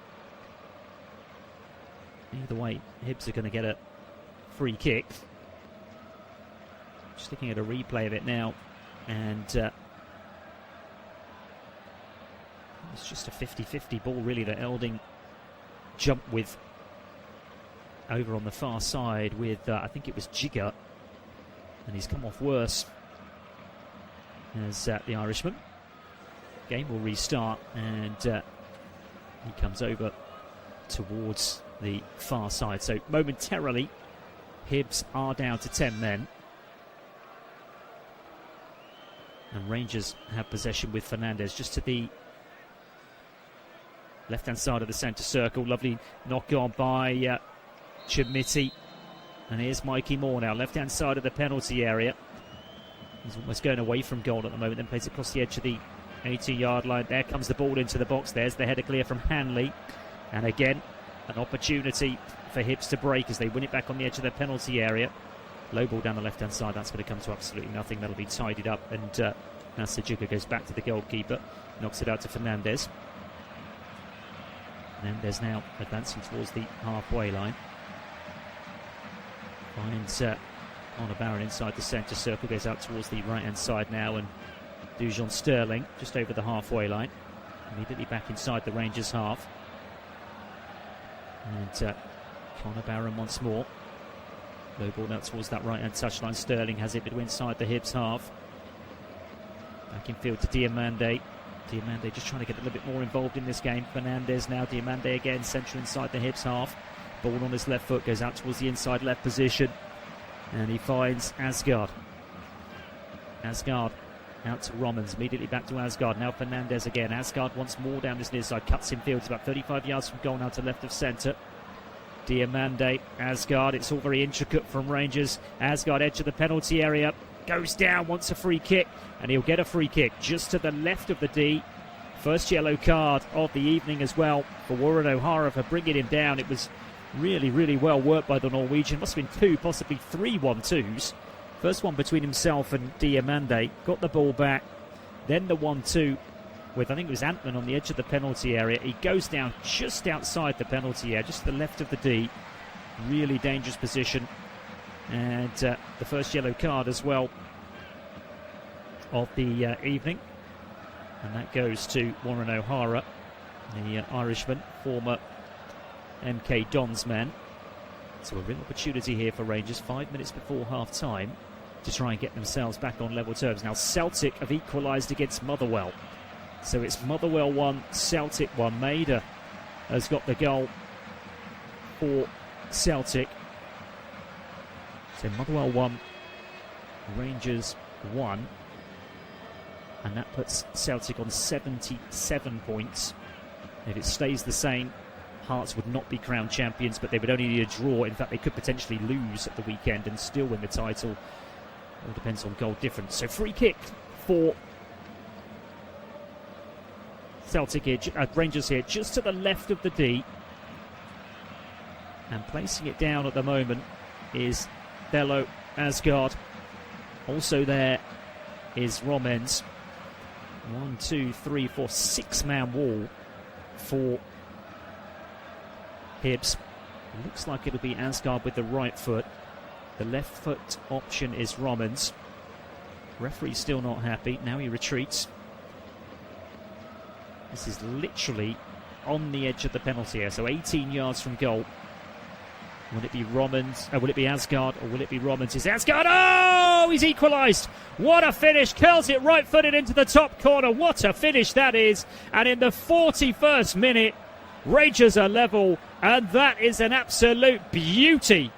Either way, Hibs are going to get a free kick. Just looking at a replay of it now, and it's just a 50-50 ball really that Elding jumped with over on the far side with, I think it was Jigger, and he's come off worse as the Irishman. Game will restart, and he comes over towards the far side. So momentarily, Hibs are down to 10 men. And Rangers have possession with Fernandez just to the left-hand side of the centre circle. Lovely knock on by Chermiti, and here's Mikey Moore now, left-hand side of the penalty area. He's almost going away from goal at the moment, then plays across the edge of the 80-yard line. There comes the ball into the box. There's the header clear from Hanley, and again an opportunity for Hibs to break as they win it back on the edge of the penalty area. Low ball down the left-hand side. That's going to come to absolutely nothing. That'll be tidied up, and Nasser Jigger goes back to the goalkeeper, knocks it out to Fernandez. Fernandez now advancing towards the halfway line. Finds Connor Barron inside the centre circle, goes out towards the right hand side now, and Dujon Sterling just over the halfway line, immediately back inside the Rangers half. And Connor Barron once more, low ball out towards that right hand touchline. Sterling has it between inside the Hibs half, back in field to Diamande. Diamande just trying to get a little bit more involved in this game. Fernandez now, Diamande again, centre inside the Hibs half. Ball on his left foot, goes out towards the inside left position, and he finds Asgard. Asgard out to Romans, immediately back to Asgard. Now Fernandez again. Asgard once more down this near side, cuts in field. It's about 35 yards from goal now to left of centre. Diamande, Asgard. It's all very intricate from Rangers. Asgard, edge of the penalty area, goes down, wants a free kick, and he'll get a free kick just to the left of the D. First yellow card of the evening as well for Warren O'Hara for bringing him down. It was Really, really well worked by the Norwegian. Must have been 2, possibly 3 1-2s. First one between himself and Diamande. Got the ball back. Then the 1-2 with, I think it was Antman on the edge of the penalty area. He goes down just outside the penalty area, just to the left of the D. Really dangerous position. And the first yellow card as well of the evening. And that goes to Warren O'Hara, the Irishman, former MK Dons man. So a real opportunity here for Rangers, 5 minutes before half-time, to try and get themselves back on level terms. Now Celtic have equalised against Motherwell. So it's Motherwell 1, Celtic 1. Maida has got the goal for Celtic. So Motherwell 1, Rangers 1. And that puts Celtic on 77 points. If it stays the same, Hearts would not be crowned champions, but they would only need a draw. In fact, they could potentially lose at the weekend and still win the title. All depends on goal difference. So free kick for Celtic here, Rangers here, just to the left of the D. And placing it down at the moment is Bello Asgard. Also there is Romens. 1, 2, 3, 4, 6-man wall for Hibs. Looks like it'll be Asgard with the right foot. The left foot option is Romans. Referee's still not happy. Now he retreats. This is literally on the edge of the penalty area, so 18 yards from goal. Will it be Romans? Will it be Asgard, or will it be Romans? It's Asgard! Oh, he's equalised! What a finish! Curls it right-footed into the top corner. What a finish that is! And in the 41st minute, Rangers are level, and that is an absolute beauty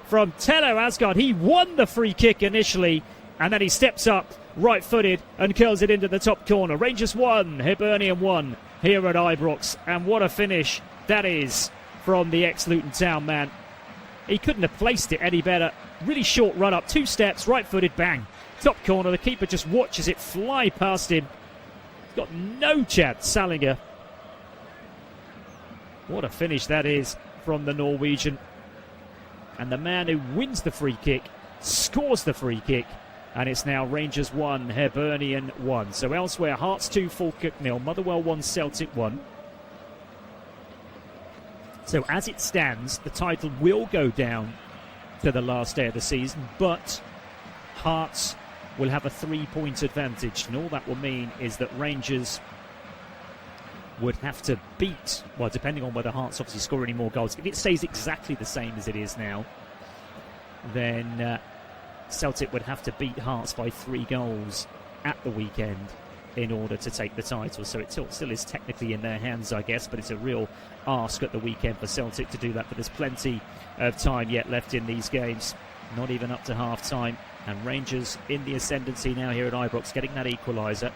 from Tello Asgard. He won the free kick initially, and then he steps up right-footed and curls it into the top corner. Rangers 1, Hibernian 1 here at Ibrox, and what a finish that is from the ex-Luton Town man. He couldn't have placed it any better. Really short run up, 2 steps, right-footed, bang. Top corner, the keeper just watches it fly past him. He's got no chance, Salinger. What a finish that is from the Norwegian. And the man who wins the free kick scores the free kick. And it's now Rangers 1, Hibernian 1. So elsewhere, Hearts 2, Falkirk 0, Motherwell 1, Celtic 1. So as it stands, the title will go down to the last day of the season, but Hearts will have a 3-point advantage. And all that will mean is that Rangers would have to beat, well, depending on whether Hearts obviously score any more goals. If it stays exactly the same as it is now, then Celtic would have to beat Hearts by 3 goals at the weekend in order to take the title. So it still is technically in their hands, I guess, but it's a real ask at the weekend for Celtic to do that. But there's plenty of time yet left in these games, not even up to half-time. And Rangers in the ascendancy now here at Ibrox, getting that equaliser.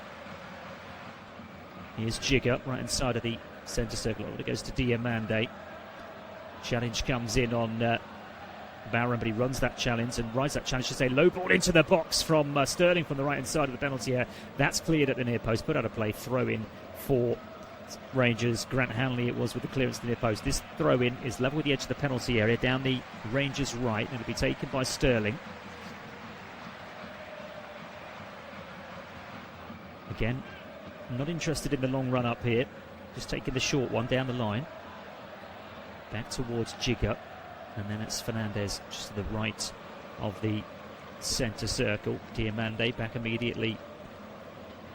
Here's Jigger, right inside of the centre circle. It goes to Diamande. Challenge comes in on Barron, but he runs that challenge and rides that challenge to say low ball into the box from Sterling from the right-hand side of the penalty area. That's cleared at the near post, put out of play, throw-in for Rangers. Grant Hanley it was with the clearance to the near post. This throw-in is level with the edge of the penalty area down the Rangers' right, and it'll be taken by Sterling. Again, not interested in the long run up here, just taking the short one down the line. Back towards Jigger. And then it's Fernandez just to the right of the centre circle. Diamande back immediately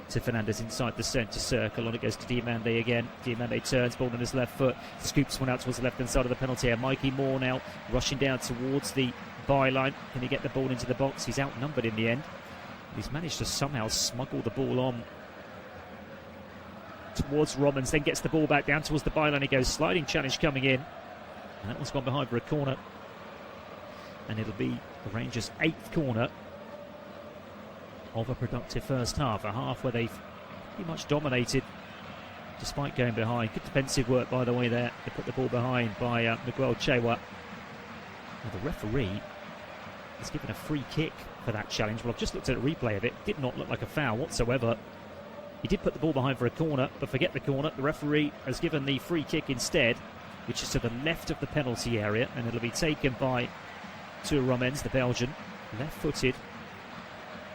to Fernandez inside the centre circle. On it goes to Diamande again. Diamande turns, ball on his left foot, scoops one out towards the left-hand side of the penalty area. Mikey Moore now rushing down towards the byline. Can he get the ball into the box? He's outnumbered in the end. He's managed to somehow smuggle the ball on towards Romans, then gets the ball back down towards the byline. He goes, sliding challenge coming in. And that one's gone behind for a corner. And it'll be the Rangers' 8th corner of a productive first half. A half where they've pretty much dominated despite going behind. Good defensive work, by the way, there. They put the ball behind by Miguel Chewa. Now, the referee has given a free kick for that challenge. Well, I've just looked at a replay of it. Did not look like a foul whatsoever. He did put the ball behind for a corner, but forget the corner. The referee has given the free kick instead. which is to the left of the penalty area, and it'll be taken by Roemens, the Belgian, left-footed,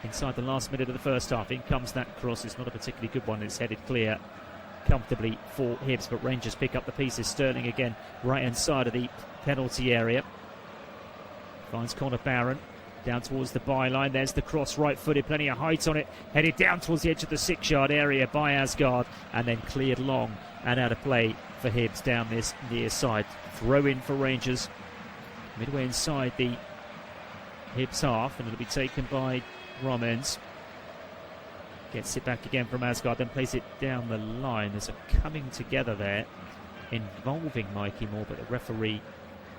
inside the last minute of the first half. In comes that cross. It's not a particularly good one. It's headed clear comfortably for Hibs, but Rangers pick up the pieces. Sterling again, right-hand side of the penalty area. Finds Connor Barron down towards the byline. There's the cross, right-footed, plenty of height on it. Headed down towards the edge of the 6-yard area by Asgard, and then cleared long and out of play for Hibs down this near side. Throw in for Rangers, midway inside the Hibs half, and it'll be taken by Roemens. Gets it back again from Asgard, then plays it down the line. There's a coming together there involving Mikey Moore, but the referee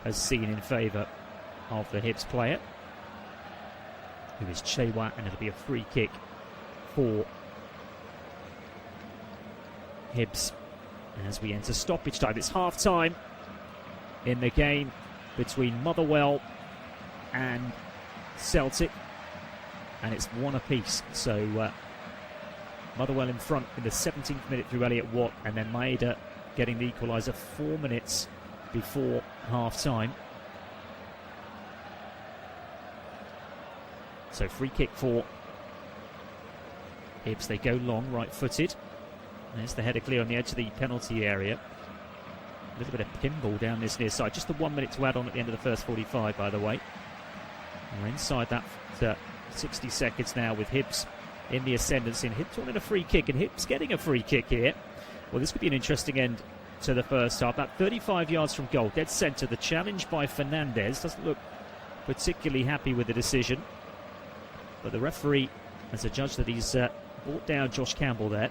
has seen in favour of the Hibs player, who is Chewa, and it'll be a free kick for Hibs as we enter stoppage time. It's half time in the game between Motherwell and Celtic, and it's one apiece. So Motherwell in front in the 17th minute through Elliot Watt, and then Maeda getting the equaliser 4 minutes before half time. So free kick for Hibs. They go long, right-footed. There's the header clear on the edge of the penalty area. A little bit of pinball down this near side. Just the 1 minute to add on at the end of the first 45, by the way. We're inside that 60 seconds now with Hibs in the ascendancy. And Hibs wanting a free kick, and Hibs getting a free kick here. Well, this could be an interesting end to the first half. About 35 yards from goal, dead centre. The challenge by Fernandez doesn't look particularly happy with the decision, but the referee has adjudged that he's brought down Josh Campbell there.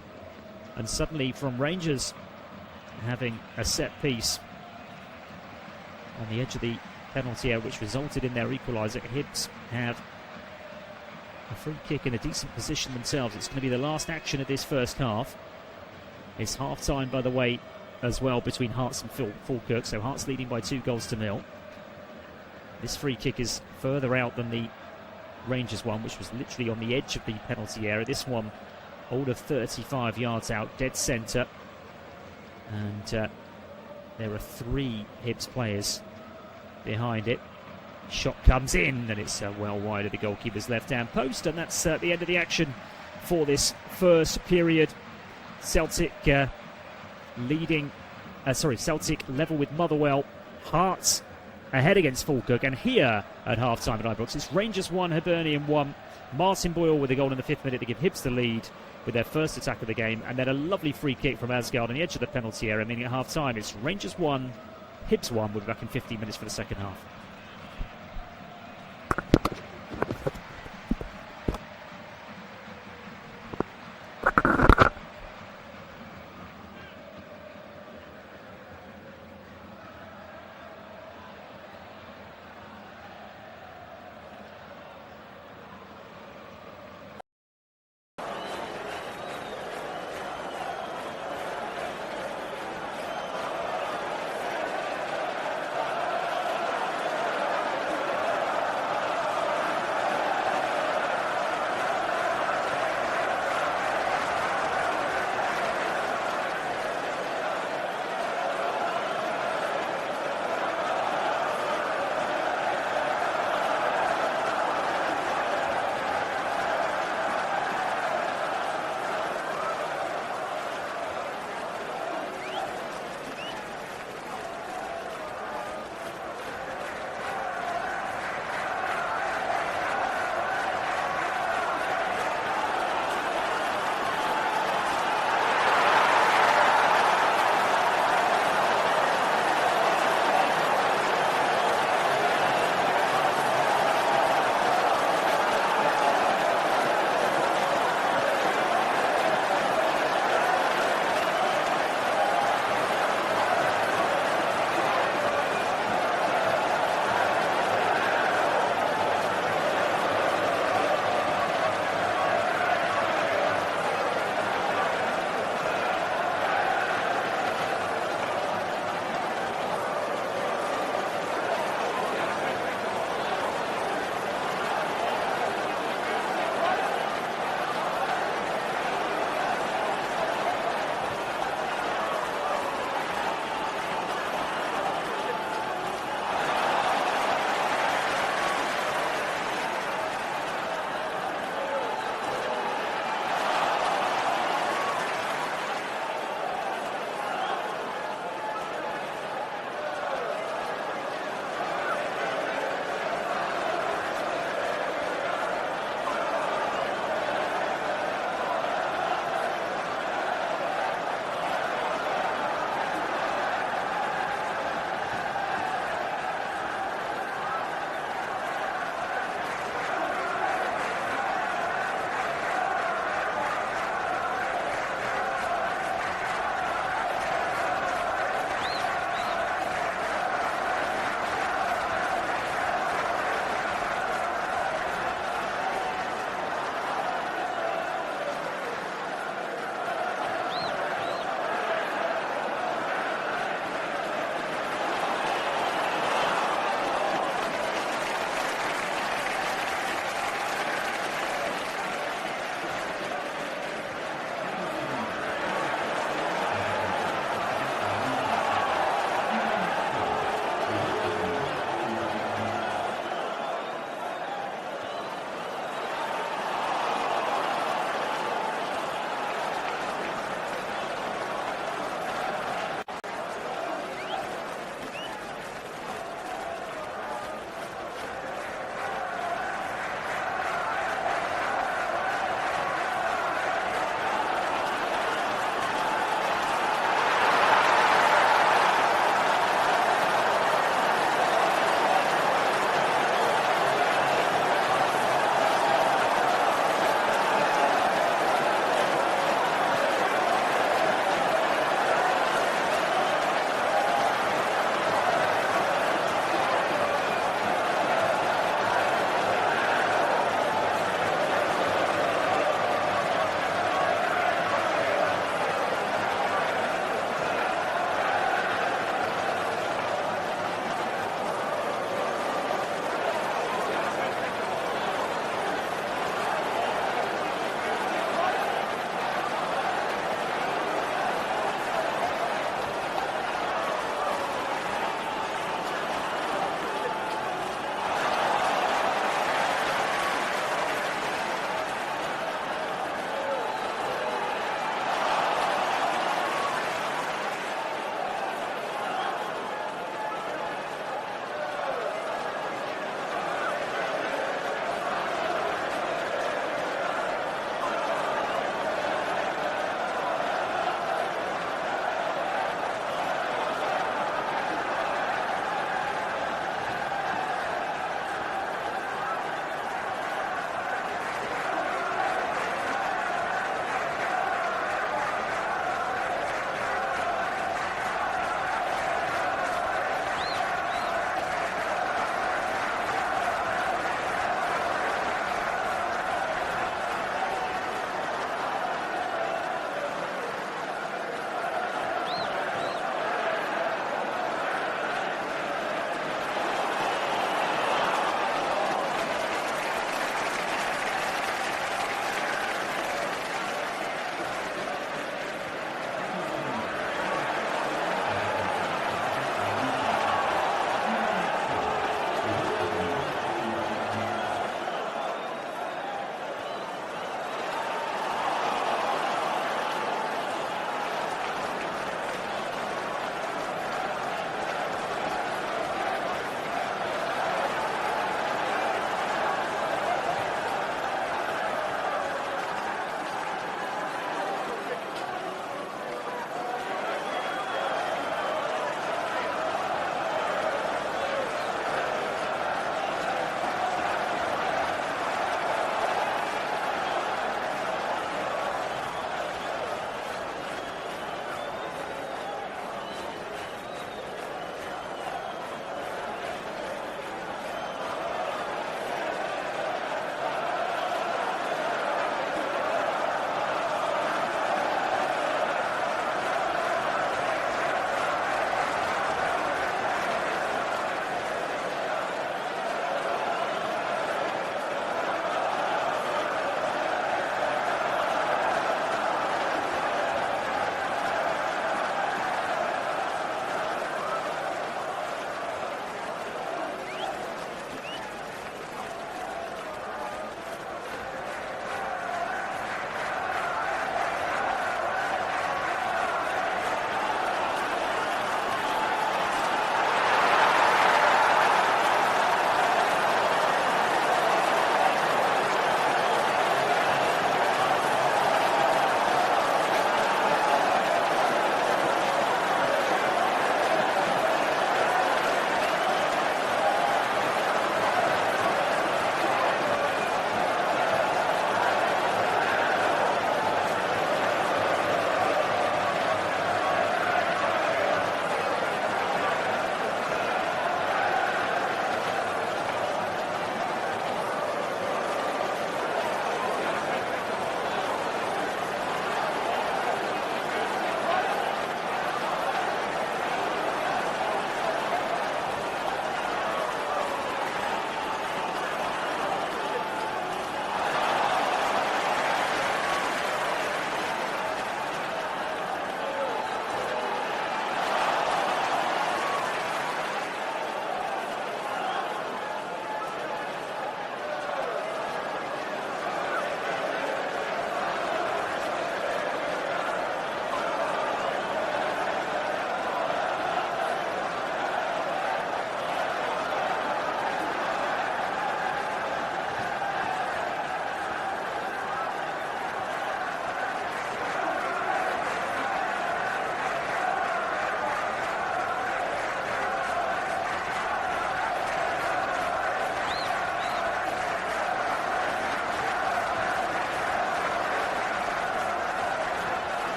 And suddenly, from Rangers having a set piece on the edge of the penalty area, which resulted in their equaliser, Hibs have a free kick in a decent position themselves. It's going to be the last action of this first half. It's half-time, by the way, as well, between Hearts and Falkirk. So Hearts leading by 2-0. This free kick is further out than the Rangers one, which was literally on the edge of the penalty area. This one all of 35 yards out, dead centre. And there are 3 Hibs players behind it. Shot comes in, and it's well wide of the goalkeeper's left-hand post, and that's the end of the action for this first period. Celtic Celtic level with Motherwell. Hearts ahead against Falkirk, and here at half-time at Ibrox, it's Rangers 1, Hibernian 1. Martin Boyle with a goal in the 5th minute to give Hibs the lead with their first attack of the game, and then a lovely free kick from Asgard on the edge of the penalty area, meaning at half-time it's Rangers 1, Hibs 1. We'll be back in 15 minutes for the second half.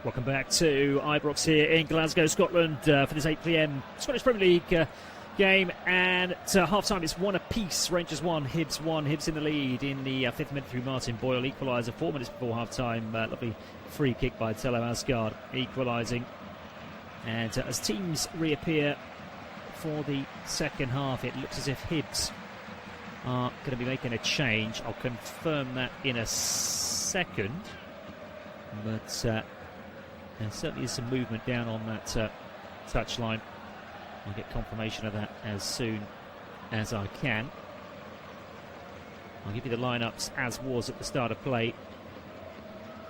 Welcome back to Ibrox here in Glasgow, Scotland for this 8 p.m. Scottish Premier League game, and at half-time it's 1 apiece. Rangers 1, Hibs 1. Hibs in the lead in the 5th minute through Martin Boyle. Equaliser 4 minutes before half-time. Lovely free kick by Tello Asgard, equalising. And as teams reappear for the second half, it looks as if Hibs are going to be making a change. I'll confirm that in a second. But there certainly is some movement down on that touchline. I'll get confirmation of that as soon as I can. I'll give you the lineups as was at the start of play.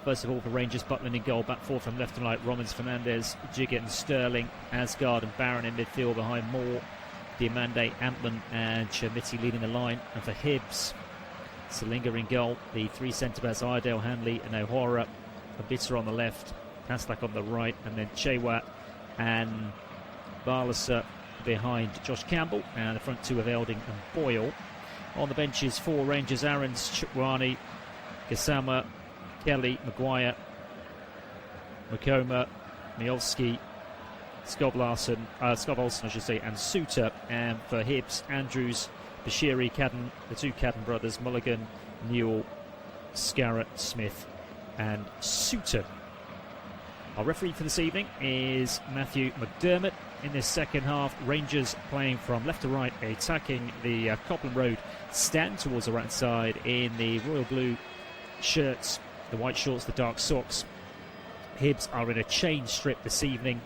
First of all, for Rangers, Butland in goal, back four from left and right, Romans, Fernandes, Jiggett and Sterling, Asgard and Barron in midfield behind Moore, Diamande, Ampman and Chermiti leading the line. And for Hibs, Salinga in goal, the three centre-backs, Iredale, Hanley and O'Hara, Abita on the left, Pastak on the right, and then Chewat and Barlaser behind Josh Campbell, and the front two of Elding and Boyle. On the benches for Rangers, Aarons, Chukwani, Gassama, Kelly, Maguire, Makoma, Miolski, Skov Olsen, I should say, and Suter. And for Hibs, Andrews, Bashiri, Cadden, the two Cadden brothers, Mulligan, Newell, Scarrett, Smith, and Suter. Our referee for this evening is Matthew McDermott. In this second half, Rangers playing from left to right, attacking the Copland Road stand towards the right side in the royal blue shirts, the white shorts, the dark socks. Hibs are in a chain strip this evening.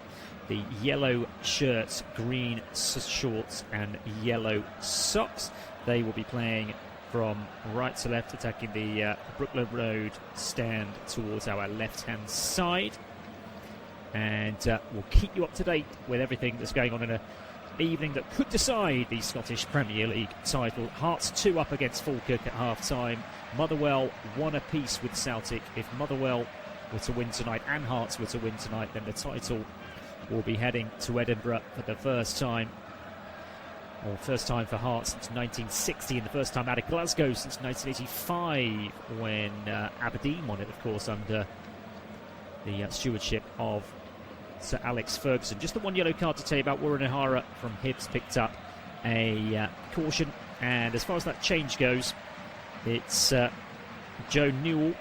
The yellow shirts, green shorts and yellow socks. They will be playing from right to left, attacking the Brooklyn Road stand towards our left-hand side. And we'll keep you up to date with everything that's going on in an evening that could decide the Scottish Premier League title. Hearts 2 up against Falkirk at half-time. Motherwell 1 apiece with Celtic. If Motherwell were to win tonight and Hearts were to win tonight, then the title will be heading to Edinburgh for the first time. Or first time for Hearts since 1960, and the first time out of Glasgow since 1985, when Aberdeen won it, of course, under the stewardship of Sir Alex Ferguson. Just the one yellow card to tell you about. Warren O'Hara from Hibs picked up a caution, and as far as that change goes, it's Joe Newell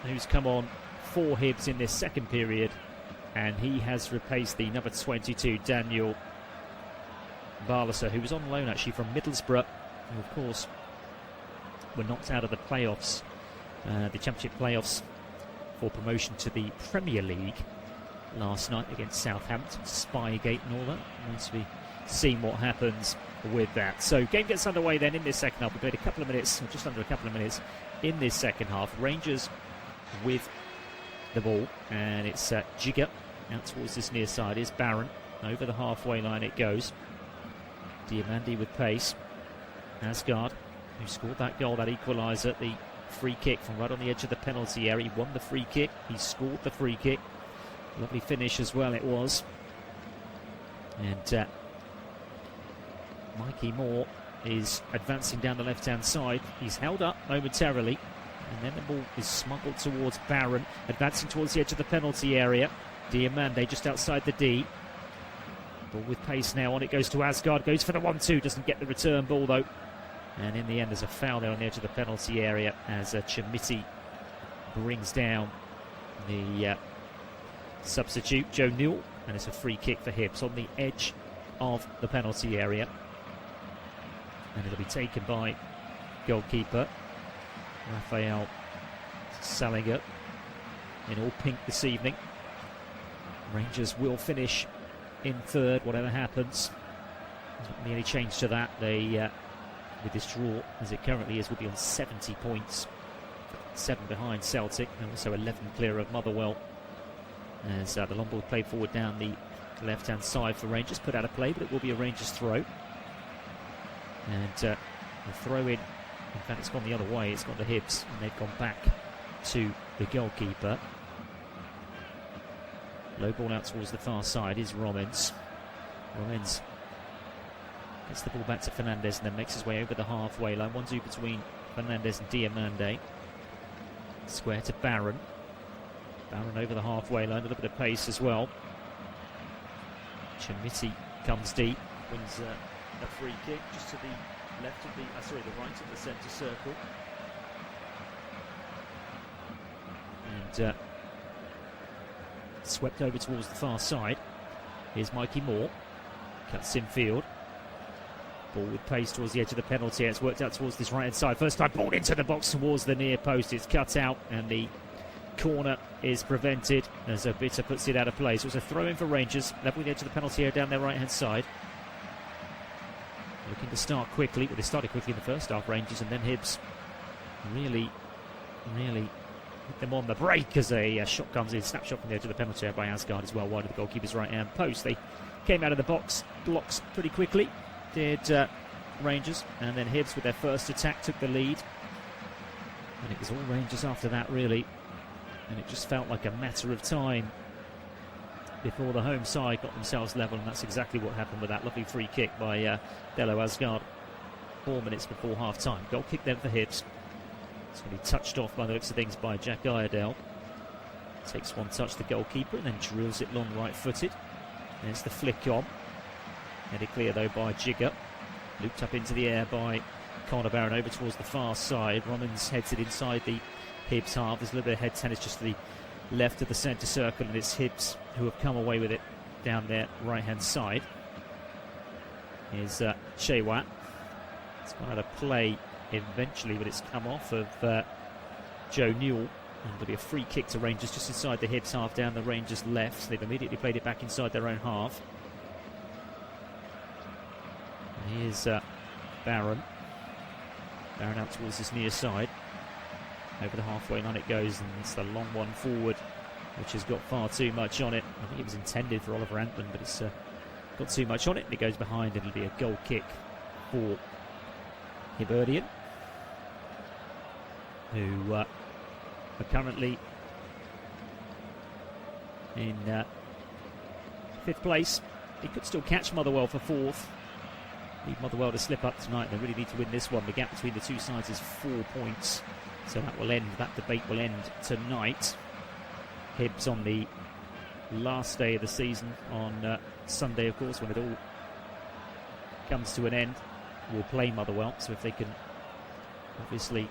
who's come on for Hibs in this second period, and he has replaced the number 22 Daniel Barlaser, who was on loan actually from Middlesbrough, who of course were knocked out of the playoffs, the Championship playoffs for promotion to the Premier League last night against Southampton. Spygate and all that. Nice to be seeing what happens with that. So game gets underway then in this second half. We played a couple of minutes, or just under a couple of minutes in this second half. Rangers with the ball, and it's Jigger out towards this near side. Is Barron over the halfway line it goes. Diamande with pace. Asgard, who scored that goal, that equaliser, the free kick from right on the edge of the penalty area. He won the free kick, he scored the free kick. Lovely finish as well it was. And Mikey Moore is advancing down the left-hand side. He's held up momentarily, and then the ball is smuggled towards Barron, advancing towards the edge of the penalty area. Diamande just outside the D. Ball with pace now, on it goes to Asgard, goes for the 1-2, doesn't get the return ball though. And in the end, there's a foul there on the edge of the penalty area as Chermiti brings down the substitute, Joe Newell, and it's a free kick for Hibs on the edge of the penalty area. And it'll be taken by goalkeeper Raphael Salinger in all pink this evening. Rangers will finish in third, whatever happens. There's not going to be any change to that. They with this draw, as it currently is, will be on 70 points, 7 behind Celtic, and also 11 clear of Motherwell, as the long ball played forward down the left-hand side for Rangers, put out of play, but it will be a Rangers throw. And the throw in fact, it's gone the other way, it's gone to Hibs, and they've gone back to the goalkeeper. Low ball out towards the far side is Romans. Romans gets the ball back to Fernandes and then makes his way over the halfway line. 1-2 between Fernandes and Diamande. Square to Barron. Barron over the halfway line, a little bit of pace as well. Chamiti comes deep, wins a free kick just to the left of the, the right of the centre circle. And swept over towards the far side. Here's Mikey Moore, cuts in field. Ball with pace towards the edge of the penalty area. It's worked out towards this right-hand side. First time ball into the box towards the near post. It's cut out and the corner is prevented as Obita puts it out of play. So it's a throw-in for Rangers, level with the edge of the penalty area down their right-hand side. Looking to start quickly. Well, they started quickly in the first half, Rangers, and then Hibs really hit them on the break as a shot comes in. Snapshot from the edge of the penalty area by Asgard as well, wide of the goalkeeper's right-hand post. They came out of the box blocks pretty quickly, did Rangers, and then Hibs with their first attack took the lead. And it was all Rangers after that, really. And it just felt like a matter of time before the home side got themselves level, and that's exactly what happened with that lovely free kick by Delo Asgard 4 minutes before half-time. Goal kick then for Hibs. It's going to be touched off by the looks of things by Jack Iredale. Takes one touch, the goalkeeper, and then drills it long right-footed. There's the flick on. Headed clear, though, by Jigger. Looped up into the air by Connor Barron over towards the far side. Romans heads it inside the Hibs half. There's a little bit of head tennis just to the left of the centre circle, and it's Hibs who have come away with it down their right-hand side. Here's Shewa. It's gone out of play eventually, but it's come off of Joe Newell. And there'll be a free kick to Rangers just inside the Hibs half down the Rangers left. They've immediately played it back inside their own half. And here's Barron. Barron out towards his near side. Over the halfway line it goes, and it's the long one forward, which has got far too much on it. I think it was intended for Oliver Antman, but it's got too much on it, and it goes behind. It'll be a goal kick for Hibernian, who are currently in 5th place. He could still catch Motherwell for 4th. Need Motherwell to slip up tonight. They really need to win this one. The gap between the two sides is 4 points. So that debate will end tonight. Hibs on the last day of the season on Sunday, of course, when it all comes to an end, will play Motherwell. So if they can obviously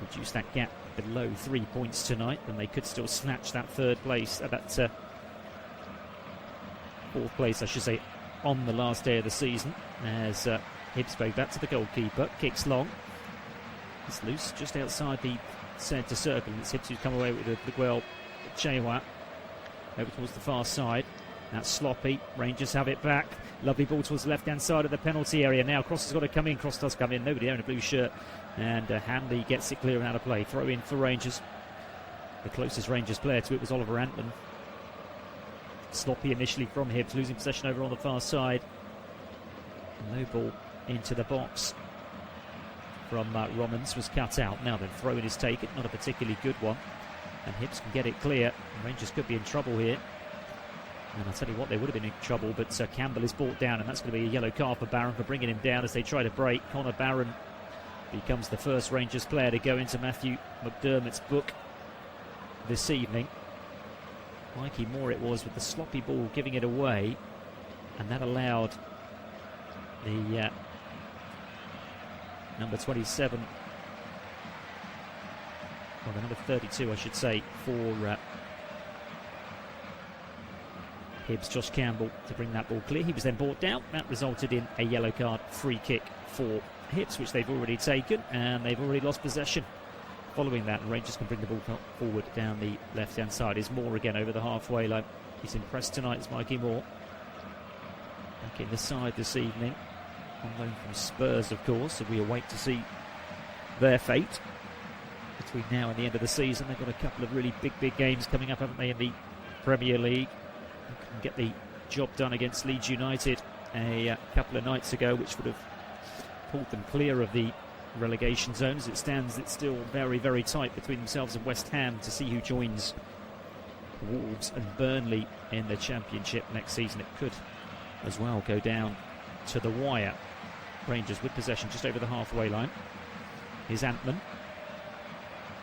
reduce that gap below 3 points tonight, then they could still snatch that 3rd place, that 4th place, I should say, on the last day of the season. As Hibs go back to the goalkeeper, kicks long. It's loose just outside the centre circle. It's Hibs who's come away with the Miguel Chewa over towards the far side. That's sloppy. Rangers have it back. Lovely ball towards the left-hand side of the penalty area. Now Cross has got to come in. Cross does come in. Nobody there in a blue shirt. And Hanley gets it clear and out of play. Throw in for Rangers. The closest Rangers player to it was Oliver Antman. Sloppy initially from Hibs, losing possession over on the far side. Low ball into the box from Romans was cut out. Now then, throw-in is taken, not a particularly good one, and Hibs can get it clear. Rangers could be in trouble here, and I'll tell you what, they would have been in trouble, but Campbell is brought down, and that's going to be a yellow card for Barron for bringing him down as they try to break. Connor Barron becomes the first Rangers player to go into Matthew McDermott's book this evening. Mikey Moore it was with the sloppy ball giving it away, and that allowed the number 27, or the number 32 I should say, for Hibs, Josh Campbell, to bring that ball clear. He was then brought down. That resulted in a yellow card free kick for Hibs, which they've already taken, and they've already lost possession. Following that, Rangers can bring the ball forward down the left-hand side. Is Moore again over the halfway line. He's impressed tonight, it's Mikey Moore. Back in the side this evening. On loan from Spurs, of course, so we await to see their fate between now and the end of the season. They've got a couple of really big games coming up, haven't they, in the Premier League. They can get the job done against Leeds United a couple of nights ago, which would have pulled them clear of the relegation zone. As it stands, it's still very tight between themselves and West Ham to see who joins Wolves and Burnley in the Championship next season. It could as well go down to the wire. Rangers with possession just over the halfway line. Here's Antman.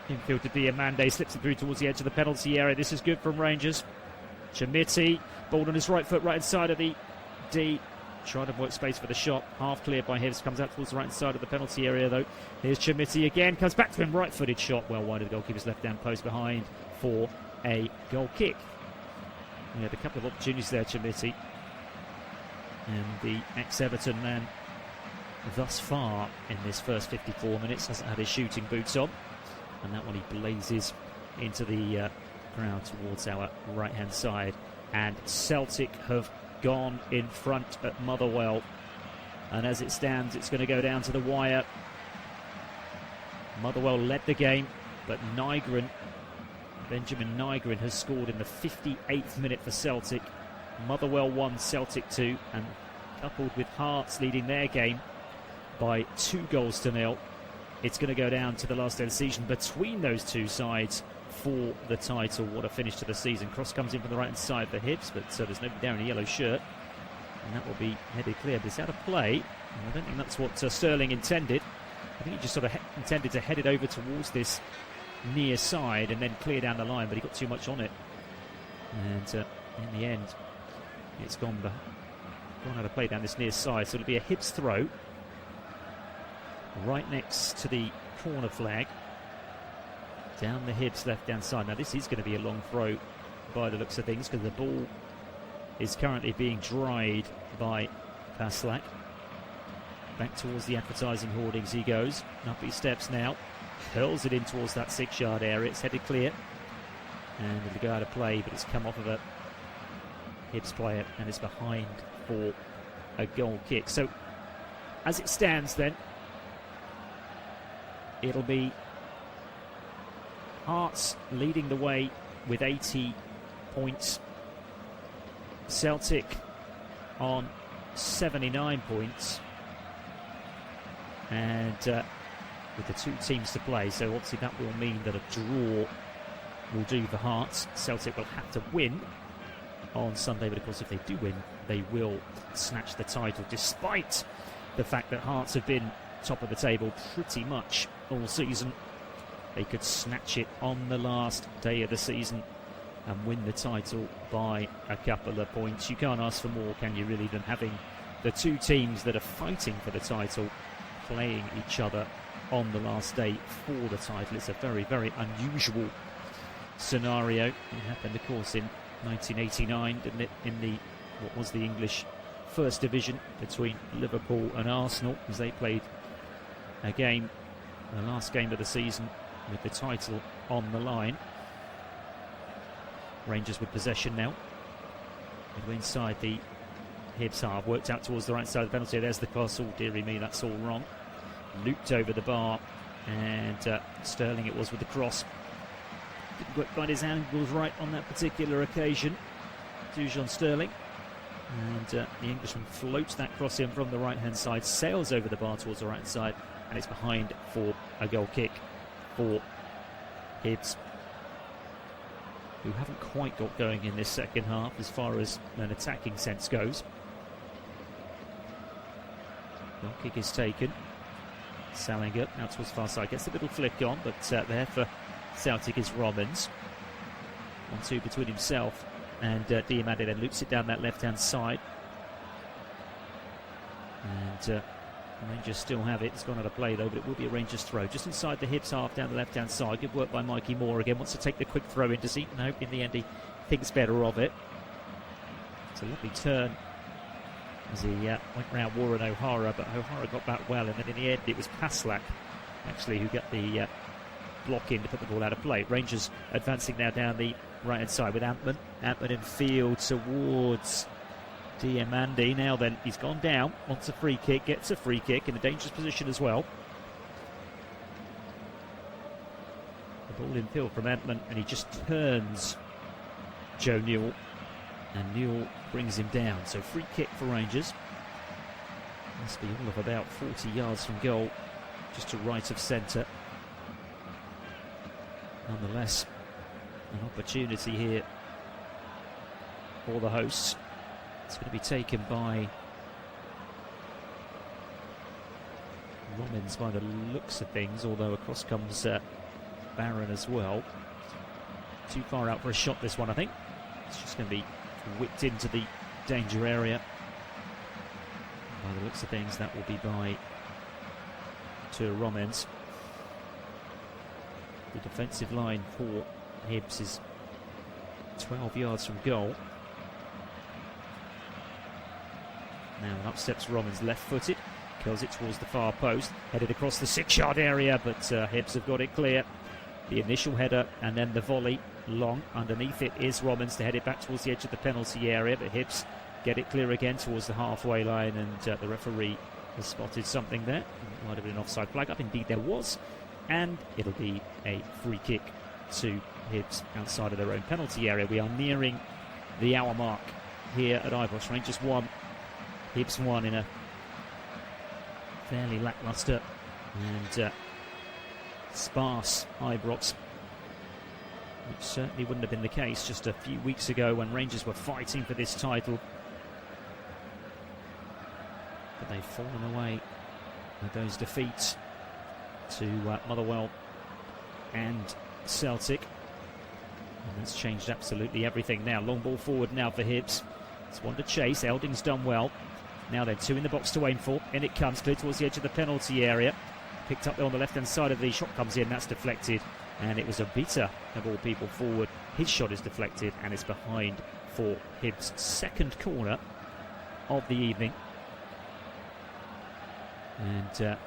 Infield to Diamande, slips it through towards the edge of the penalty area. This is good from Rangers. Chamiti, ball on his right foot, right inside of the D. Trying to avoid space for the shot. Half cleared by Hibbs, comes out towards the right side of the penalty area though. Here's Chamiti again, comes back to him, right-footed shot, well wide of the goalkeeper's left-hand post behind for a goal kick. He had a couple of opportunities there, Chamiti. And the ex-Everton man thus far in this first 54 minutes hasn't had his shooting boots on. And that one he blazes into the crowd towards our right-hand side. And Celtic have gone in front at Motherwell. And as it stands, it's going to go down to the wire. Motherwell led the game, but Benjamin Nygren has scored in the 58th minute for Celtic. Motherwell 1, Celtic 2, and coupled with Hearts leading their game by 2-0, it's going to go down to the last day of the season between those two sides for the title. What a finish to the season. Cross comes in from the right-hand side for Hibbs, but there's nobody there in a yellow shirt, and that will be headed clear. But it's out of play, and I don't think that's what Sterling intended. I think he just sort of intended to head it over towards this near side and then clear down the line, but he got too much on it, and in the end it's gone out of play down this near side. So it'll be a Hibbs throw right next to the corner flag down the Hibbs left-hand side. Now this is going to be a long throw by the looks of things, because the ball is currently being dried by Paslak. Back towards the advertising hoardings he goes. Up he steps now. Hurls it in towards that 6-yard area. It's headed clear. And it'll go out of play, but it's come off of a Hibbs player and it's behind for a goal kick. So as it stands then, it'll be Hearts leading the way with 80 points. Celtic on 79 points. And with the two teams to play, so obviously that will mean that a draw will do for Hearts. Celtic will have to win on Sunday, but of course if they do win, they will snatch the title, despite the fact that Hearts have been top of the table pretty much all season. They could snatch it on the last day of the season and win the title by a couple of points. You can't ask for more, can you really, than having the two teams that are fighting for the title playing each other on the last day for the title. It's a very, very unusual scenario. It happened, of course, in 1989, didn't it, in the what was the English First Division between Liverpool and Arsenal, as they played a game, the last game of the season, with the title on the line. Rangers with possession now. Midway inside the Hibbs half, worked out towards the right side of the penalty. There's the cross. Oh, dearie me, that's all wrong. Looped over the bar, and Sterling it was with the cross. Didn't quite find his angles right on that particular occasion. Dujon Sterling. And the Englishman floats that cross in from the right-hand side, sails over the bar towards the right side, and it's behind for a goal kick for Hibbs, who haven't quite got going in this second half as far as an attacking sense goes. Goal kick is taken. Salinger out towards the far side, gets a little flick on, but there for Celtic is Robbins. 1-2 between himself and Diamande, then loops it down that left-hand side. And Rangers still have it. It's gone out of play though, but it will be a Rangers throw. Just inside the Hibbs half down the left-hand side. Good work by Mikey Moore again. Wants to take the quick throw in to see. No, in the end he thinks better of it. It's a lovely turn as he went round Warren O'Hara, but O'Hara got back well, and then in the end it was Paslak actually who got the block in to put the ball out of play. Rangers advancing now down the right-hand side with Antman. Antman in field towards Diamande. Now then, he's gone down, wants a free kick, gets a free kick in a dangerous position as well. The ball in field from Antman, and he just turns Joe Newell, and Newell brings him down. So free kick for Rangers. Must be all of about 40 yards from goal, just to right of centre. Nonetheless, an opportunity here for the hosts. It's going to be taken by Robbins by the looks of things, although across comes Barron as well. Too far out for a shot, this one, I think. It's just going to be whipped into the danger area. By the looks of things, that will be by Romens. The defensive line for Hibs is 12 yards from goal. Now up steps Romens, left-footed. Curls it towards the far post. Headed across the 6-yard area, but Hibs have got it clear. The initial header and then the volley long. Underneath it is Romens to head it back towards the edge of the penalty area, but Hibs get it clear again towards the halfway line, and the referee has spotted something there. It might have been an offside flag up. Indeed there was, and it'll be a free kick to Hibs outside of their own penalty area. We are nearing the hour mark here at Ibrox. Rangers 1, Hibs 1 in a fairly lacklustre and sparse Ibrox, which certainly wouldn't have been the case just a few weeks ago when Rangers were fighting for this title. But they've fallen away with those defeats to Motherwell and Celtic, and that's changed absolutely everything now. Long ball forward now for Hibs. It's one to chase. Elding's done well. Now then, 2 in the box to aim for. In it comes, clear towards the edge of the penalty area. Picked up there on the left-hand side of the shot, comes in, that's deflected. And it was a Bita, of all people, forward. His shot is deflected and it's behind for Hibs' second corner of the evening. And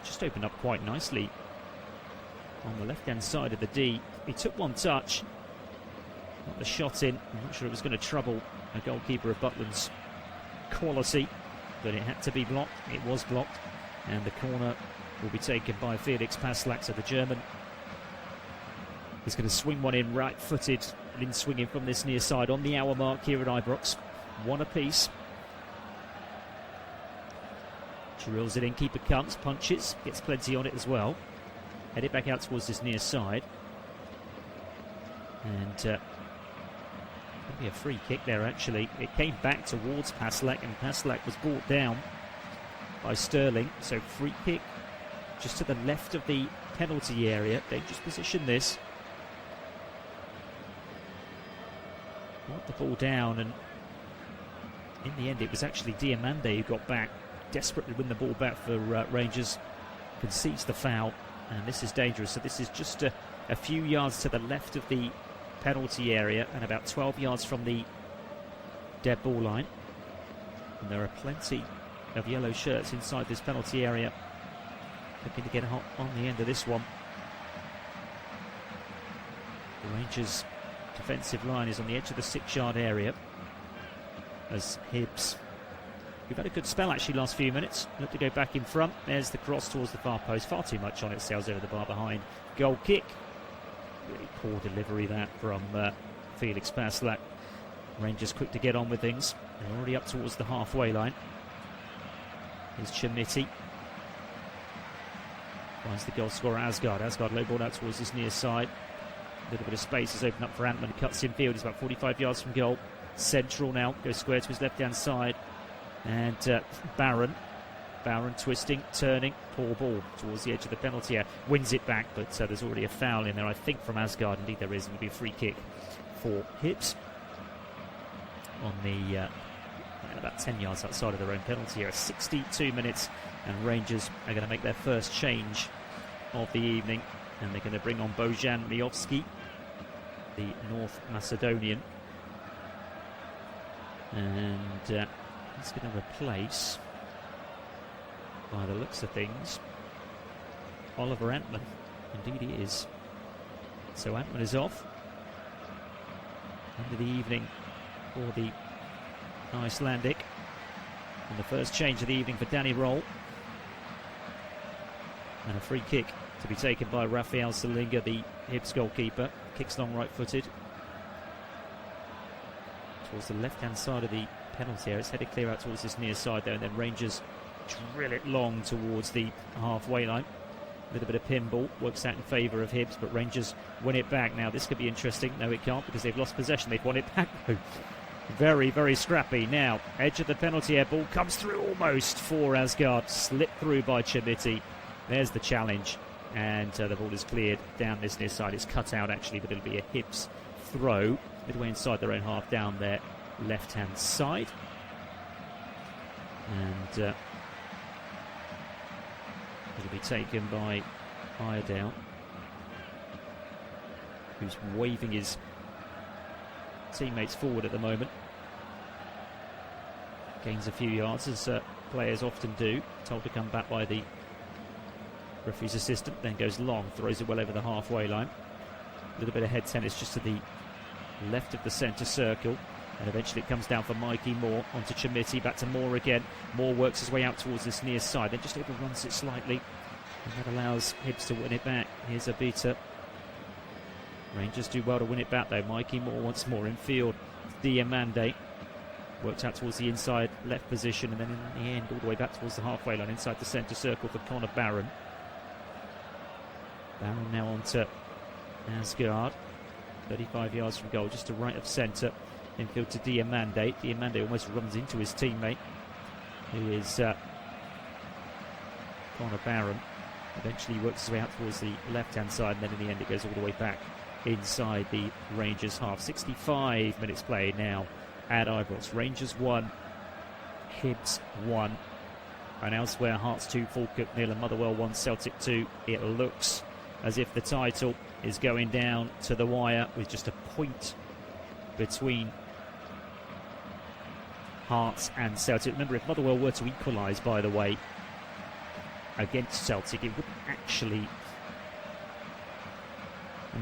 just opened up quite nicely on the left-hand side of the D. He took one touch, got the shot in. I'm not sure it was going to trouble a goalkeeper of Butland's quality, but it had to be blocked. It was blocked, and the corner will be taken by Felix Passlack. So the German is going to swing one in right-footed. Lynn swinging from this near side on the hour mark here at Ibrox. One apiece. Drills it in, keeper comes, punches, gets plenty on it as well. Head it back out towards this near side. And be a free kick there, actually. It came back towards Passlack, and Passlack was brought down by Sterling. So free kick just to the left of the penalty area. Dangerous position, this. Got the ball down, and in the end it was actually Diamande who got back, desperately win the ball back for Rangers. Concedes the foul, and this is dangerous. So this is just a few yards to the left of the penalty area and about 12 yards from the dead ball line. And there are plenty of yellow shirts inside this penalty area looking to get hot on the end of this one. The Rangers' defensive line is on the edge of the 6-yard area as Hibs, who've had a good spell actually last few minutes, look to go back in front. There's the cross towards the far post, far too much on it, sails over the bar behind. Goal kick. Really poor delivery that from Felix Passlack. Rangers quick to get on with things. They're already up towards the halfway line. Here's Chimiti. Finds the goal scorer Asgard. Asgard low ball out towards his near side. A little bit of space is opened up for Antman. Cuts in field. He's about 45 yards from goal. Central now. Goes square to his left-hand side. And Barron twisting, turning, poor ball towards the edge of the penalty area. Wins it back, but there's already a foul in there, I think, from Asgard. Indeed there is. It will be a free kick for Hibs on the about 10 yards outside of their own penalty area. 62 minutes, and Rangers are going to make their first change of the evening, and they're going to bring on Bojan Miovski, the North Macedonian, and he's going to replace, by the looks of things, Oliver Antman. Indeed he is. So Antman is off. End of the evening for the Icelandic. And the first change of the evening for Danny Roll. And a free kick to be taken by Rafael Salinga, the Hibs goalkeeper. Kicks long right-footed towards the left-hand side of the penalty area. It's headed clear out towards this near side there, and then Rangers drill it long towards the halfway line. A little bit of pinball works out in favour of Hibs, but Rangers win it back. Now this could be interesting. No, it can't, because they've lost possession. They've won it back though. Very, very scrappy. Now edge of the penalty area, ball comes through almost for Asgard, slipped through by Chimiti. There's the challenge. and the ball is cleared down this near side. It's cut out actually, but it'll be a Hibs throw midway inside their own half down their left-hand side. And it'll be taken by Iredale, who's waving his teammates forward at the moment. Gains a few yards, as players often do. Told to come back by the referee's assistant, then goes long, throws it well over the halfway line. A little bit of head tennis just to the left of the centre circle, and eventually it comes down for Mikey Moore onto Chamiti, back to Moore again. Moore works his way out towards this near side, then just overruns it slightly, and that allows Hibs to win it back. Here's a beater. Rangers do well to win it back though. Mikey Moore once more in field. Diamande worked out towards the inside left position, and then in the end all the way back towards the halfway line inside the centre circle for Connor Barron. Barron now on to Asgard, 35 yards from goal, just to right of centre. Infield to Diamande. Diamande almost runs into his teammate, who is Connor Barron. Eventually works his way out towards the left-hand side, and then in the end it goes all the way back inside the Rangers half. 65 minutes played now at Ibrox. Rangers 1, Hibs 1. And elsewhere, Hearts 2, Falkirk 0, and Motherwell 1, Celtic 2. It looks as if the title is going down to the wire with just a point between Hearts and Celtic. Remember, if Motherwell were to equalise, by the way, against Celtic, it wouldn't actually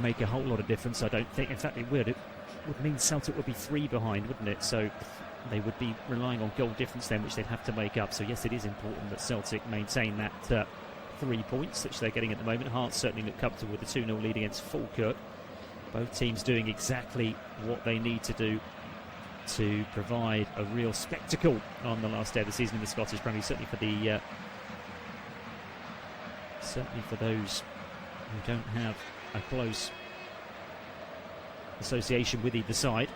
make a whole lot of difference, I don't think. In fact, it would mean Celtic would be 3 behind, wouldn't it? So they would be relying on goal difference then, which they'd have to make up. So yes, it is important that Celtic maintain that 3 points, which they're getting at the moment. Hearts certainly look comfortable with the 2-0 lead against Falkirk. Both teams doing exactly what they need to do to provide a real spectacle on the last day of the season in the Scottish Premier League, certainly for those who don't have a close association with either side.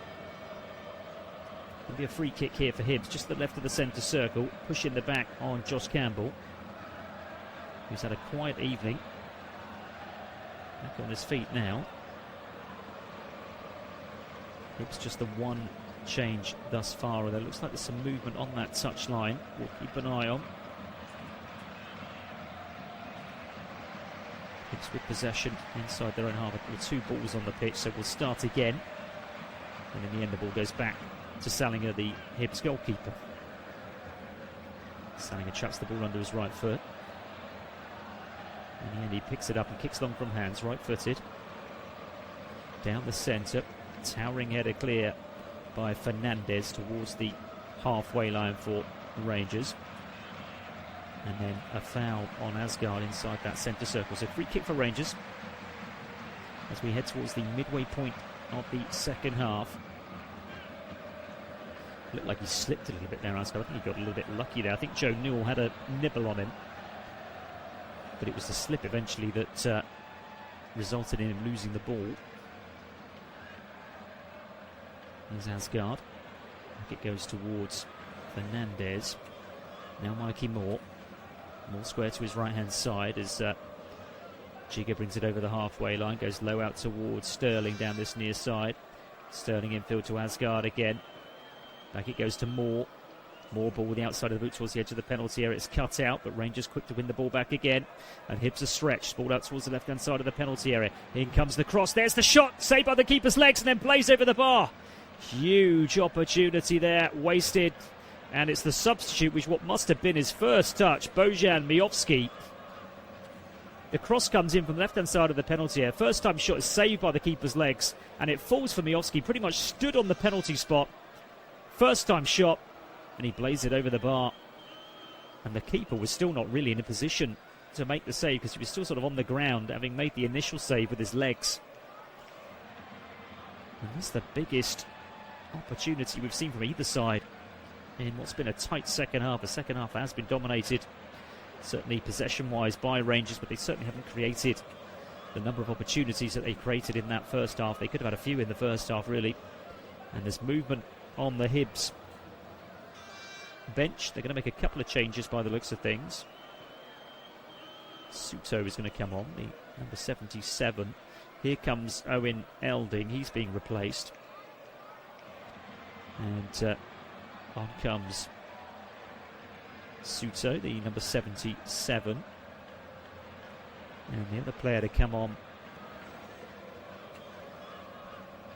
There'll be a free kick here for Hibs, just the left of the centre circle, pushing the back on Josh Campbell, who's had a quiet evening. Back on his feet now. Hibs just the one change thus far, although it looks like there's some movement on that touchline. We'll keep an eye on. Hibs with possession inside their own half with 2 balls on the pitch, so we'll start again. And in the end the ball goes back to Salinger, the Hibs goalkeeper. Salinger chucks the ball under his right foot. In the end he picks it up and kicks long from hands, right-footed. Down the centre, towering header clear by Fernandez towards the halfway line for the Rangers. And then a foul on Asgard inside that centre circle. So free kick for Rangers as we head towards the midway point of the second half. Looked like he slipped a little bit there, Asgard. I think he got a little bit lucky there. I think Joe Newell had a nibble on him, but it was the slip eventually that resulted in him losing the ball. Here's Asgard. It goes towards Fernandez. Now Mikey Moore. Moore square to his right-hand side as Giga brings it over the halfway line. Goes low out towards Sterling down this near side. Sterling infield to Asgard again. Back it goes to Moore. Moore ball with the outside of the boot towards the edge of the penalty area. It's cut out, but Rangers quick to win the ball back again. And Hibs are stretched. Ball out towards the left-hand side of the penalty area. In comes the cross. There's the shot. Saved by the keeper's legs and then plays over the bar. Huge opportunity there, wasted, and it's the substitute, which what must have been his first touch, Bojan Miovski. The cross comes in from the left-hand side of the penalty area. First time shot is saved by the keeper's legs, and it falls for Miovski, pretty much stood on the penalty spot. First time shot, and he blazed it over the bar. And the keeper was still not really in a position to make the save because he was still sort of on the ground, having made the initial save with his legs. And that's the biggest opportunity we've seen from either side in what's been a tight second half. The second half has been dominated, certainly possession-wise, by Rangers, but they certainly haven't created the number of opportunities that they created in that first half. They could have had a few in the first half, really. And there's movement on the Hibs bench. They're going to make a couple of changes by the looks of things. Suto is going to come on, the number 77. Here comes Owen Elding. He's being replaced. And on comes Suto, the number 77. And the other player to come on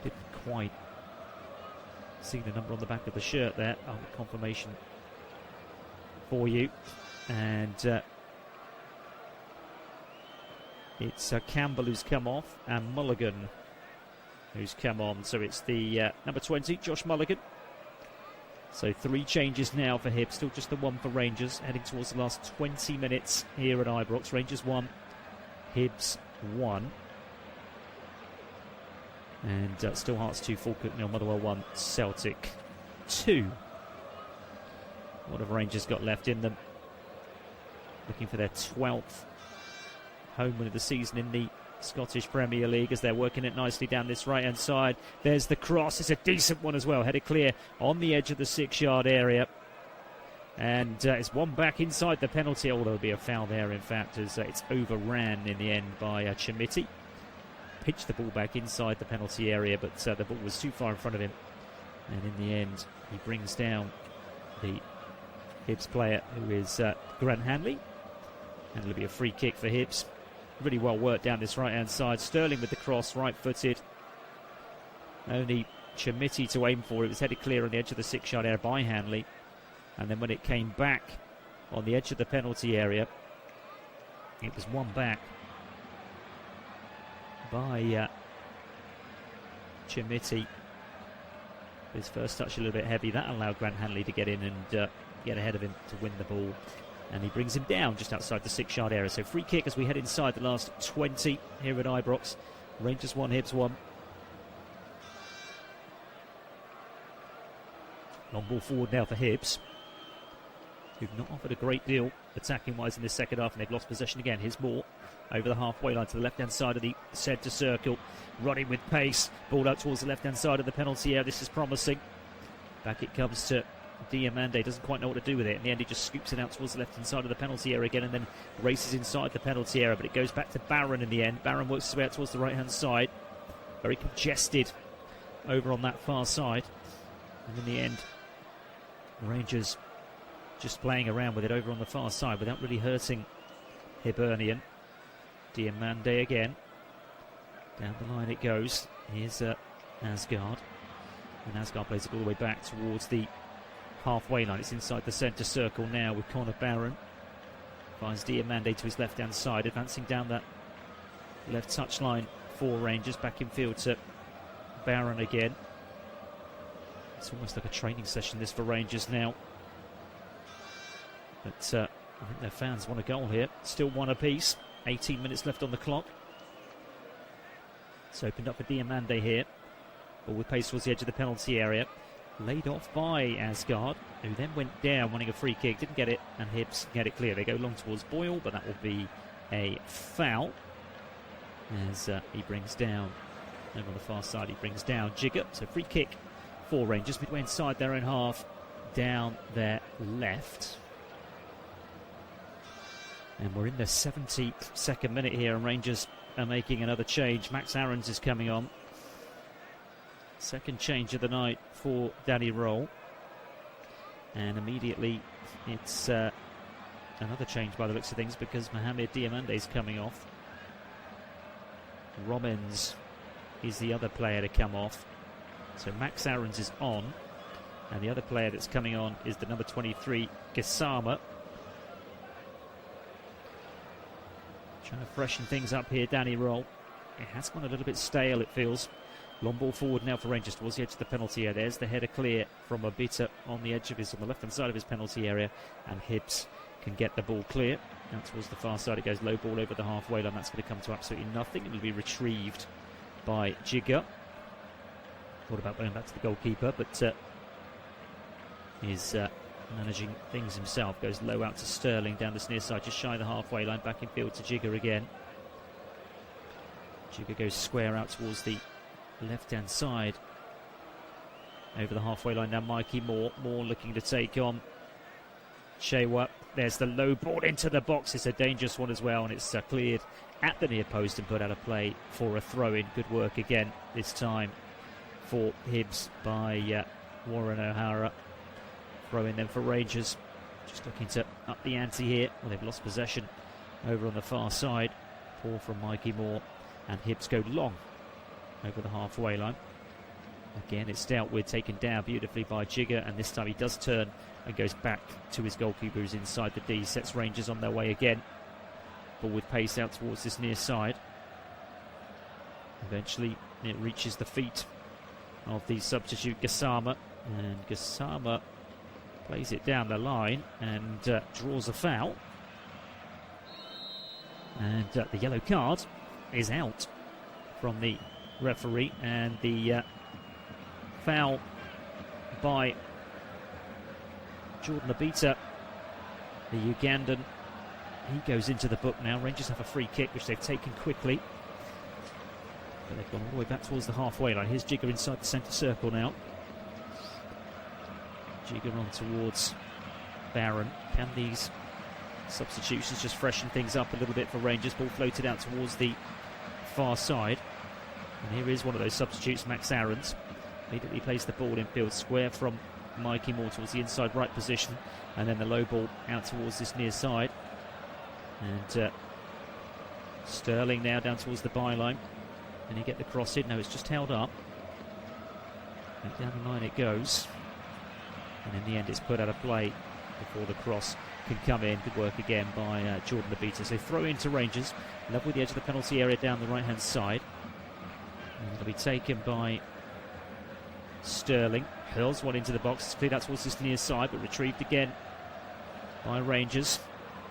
didn't quite see the number on the back of the shirt there. Confirmation for you. And it's Campbell who's come off and Mulligan who's come on. So it's the number 20, Josh Mulligan. So 3 changes now for Hibs, still just the 1 for Rangers, heading towards the last 20 minutes here at Ibrox. Rangers 1, Hibs 1. And still Hearts 2, Falkirk 0, Motherwell 1, Celtic 2. What have Rangers got left in them? Looking for their 12th home win of the season in the Scottish Premier League, as they're working it nicely down this right-hand side. There's the cross. It's a decent one as well. Headed clear on the edge of the 6-yard area. And it's one back inside the penalty, although there'll be a foul there, in fact, as it's overran in the end by Chimiti. Pitched the ball back inside the penalty area, but the ball was too far in front of him. And in the end, he brings down the Hibs player, who is Grant Hanley. And it'll be a free kick for Hibs. Really well worked down this right-hand side. Sterling with the cross, right-footed. Only Chimiti to aim for. It was headed clear on the edge of the 6-yard area by Hanley. And then when it came back on the edge of the penalty area, it was one back by Chimiti. His first touch a little bit heavy. That allowed Grant Hanley to get in and get ahead of him to win the ball. And he brings him down just outside the 6-yard area. So free kick as we head inside the last 20 here at Ibrox. Rangers 1, Hibs 1. Long ball forward now for Hibs, who've not offered a great deal attacking-wise in this second half, and they've lost possession again. Here's Moore over the halfway line to the left-hand side of the centre circle, running with pace. Ball out towards the left-hand side of the penalty area. This is promising. Back it comes to Diamande. Doesn't quite know what to do with it. In the end, he just scoops it out towards the left-hand side of the penalty area again, and then races inside the penalty area. But it goes back to Barron in the end. Barron works his way out towards the right-hand side. Very congested over on that far side. And in the end, Rangers just playing around with it over on the far side without really hurting Hibernian. Diamande again. Down the line it goes. Here's Asgard. And Asgard plays it all the way back towards the halfway line. It's inside the centre circle now with Connor Barron. Finds Diamande to his left-hand side, advancing down that left touchline for Rangers. Back in field to Barron again. It's almost like a training session this for Rangers now. But I think their fans want a goal here. Still one apiece. 18 minutes left on the clock. It's opened up for Diamande here. Ball with pace towards the edge of the penalty area. Laid off by Asgard, who then went down wanting a free kick. Didn't get it, and Hibs get it clear. They go long towards Boyle, but that will be a foul. As he brings down, over on the far side, he brings down Jigger. So free kick for Rangers, midway inside their own half, down their left. And we're in the 72nd minute here, and Rangers are making another change. Max Aarons is coming on. Second change of the night for Danny Roll. And immediately it's another change by the looks of things, because Mohamed Diamande is coming off. Robbins is the other player to come off. So Max Aarons is on. And the other player that's coming on is the number 23, Gassama. Trying to freshen things up here, Danny Roll. It has gone a little bit stale, it feels. Long ball forward now for Rangers towards the edge of the penalty area. There's the header clear from Obita on the edge of his, on the left-hand side of his penalty area, and Hibs can get the ball clear. Now towards the far side it goes, low ball over the halfway line. That's going to come to absolutely nothing. It will be retrieved by Jigger. Thought about going back to the goalkeeper, but is managing things himself. Goes low out to Sterling down this near side, just shy of the halfway line. Back in field to Jigger again. Jigger goes square out towards the left-hand side over the halfway line now. Mikey Moore looking to take on Shewa. There's the low ball into the box. It's a dangerous one as well, and it's cleared at the near post and put out of play for a throw-in. Good work again this time for Hibs by Warren O'Hara. Throw-in then for Rangers. Just looking to up the ante here. Well, they've lost possession over on the far side. Poor from Mikey Moore, and Hibs go long over the halfway line. Again, it's dealt with, taken down beautifully by Jigger, and this time he does turn and goes back to his goalkeeper who's inside the D. Sets Rangers on their way again. Ball with pace out towards this near side. Eventually, it reaches the feet of the substitute Gassama, and Gassama plays it down the line and draws a foul. And the yellow card is out from the referee, and the foul by Jordan Abita, the Ugandan, he goes into the book now. Rangers have a free kick which they've taken quickly, but they've gone all the way back towards the halfway line. Here's Jigger inside the centre circle now. Jigger on towards Barron. Can these substitutions just freshen things up a little bit for Rangers? Ball floated out towards the far side, and here is one of those substitutes, Max Aarons. Immediately plays the ball in field square from Mikey Moore towards the inside right position, and then the low ball out towards this near side. And Sterling now down towards the byline. Can he get the cross in? No, it's just held up. And down the line it goes. And in the end it's put out of play before the cross can come in. Good work again by Jordan Abita. So throw into Rangers, level with the edge of the penalty area down the right hand side. And it'll be taken by Sterling. Hurls one into the box. It's cleared out towards this near side, but retrieved again by Rangers.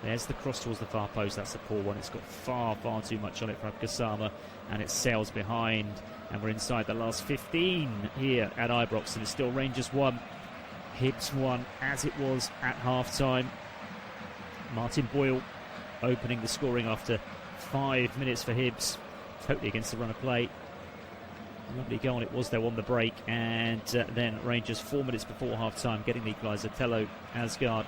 There's the cross towards the far post. That's a poor one. It's got far too much on it from Gassama, and it sails behind. And we're inside the last 15 here at Ibrox, and it's still Rangers 1, Hibs 1, as it was at half-time. Martin Boyle opening the scoring after 5 minutes for Hibs, totally against the run of play. Lovely goal it was, though, on the break. And then Rangers 4 minutes before half-time getting the equaliser. Tello Asgard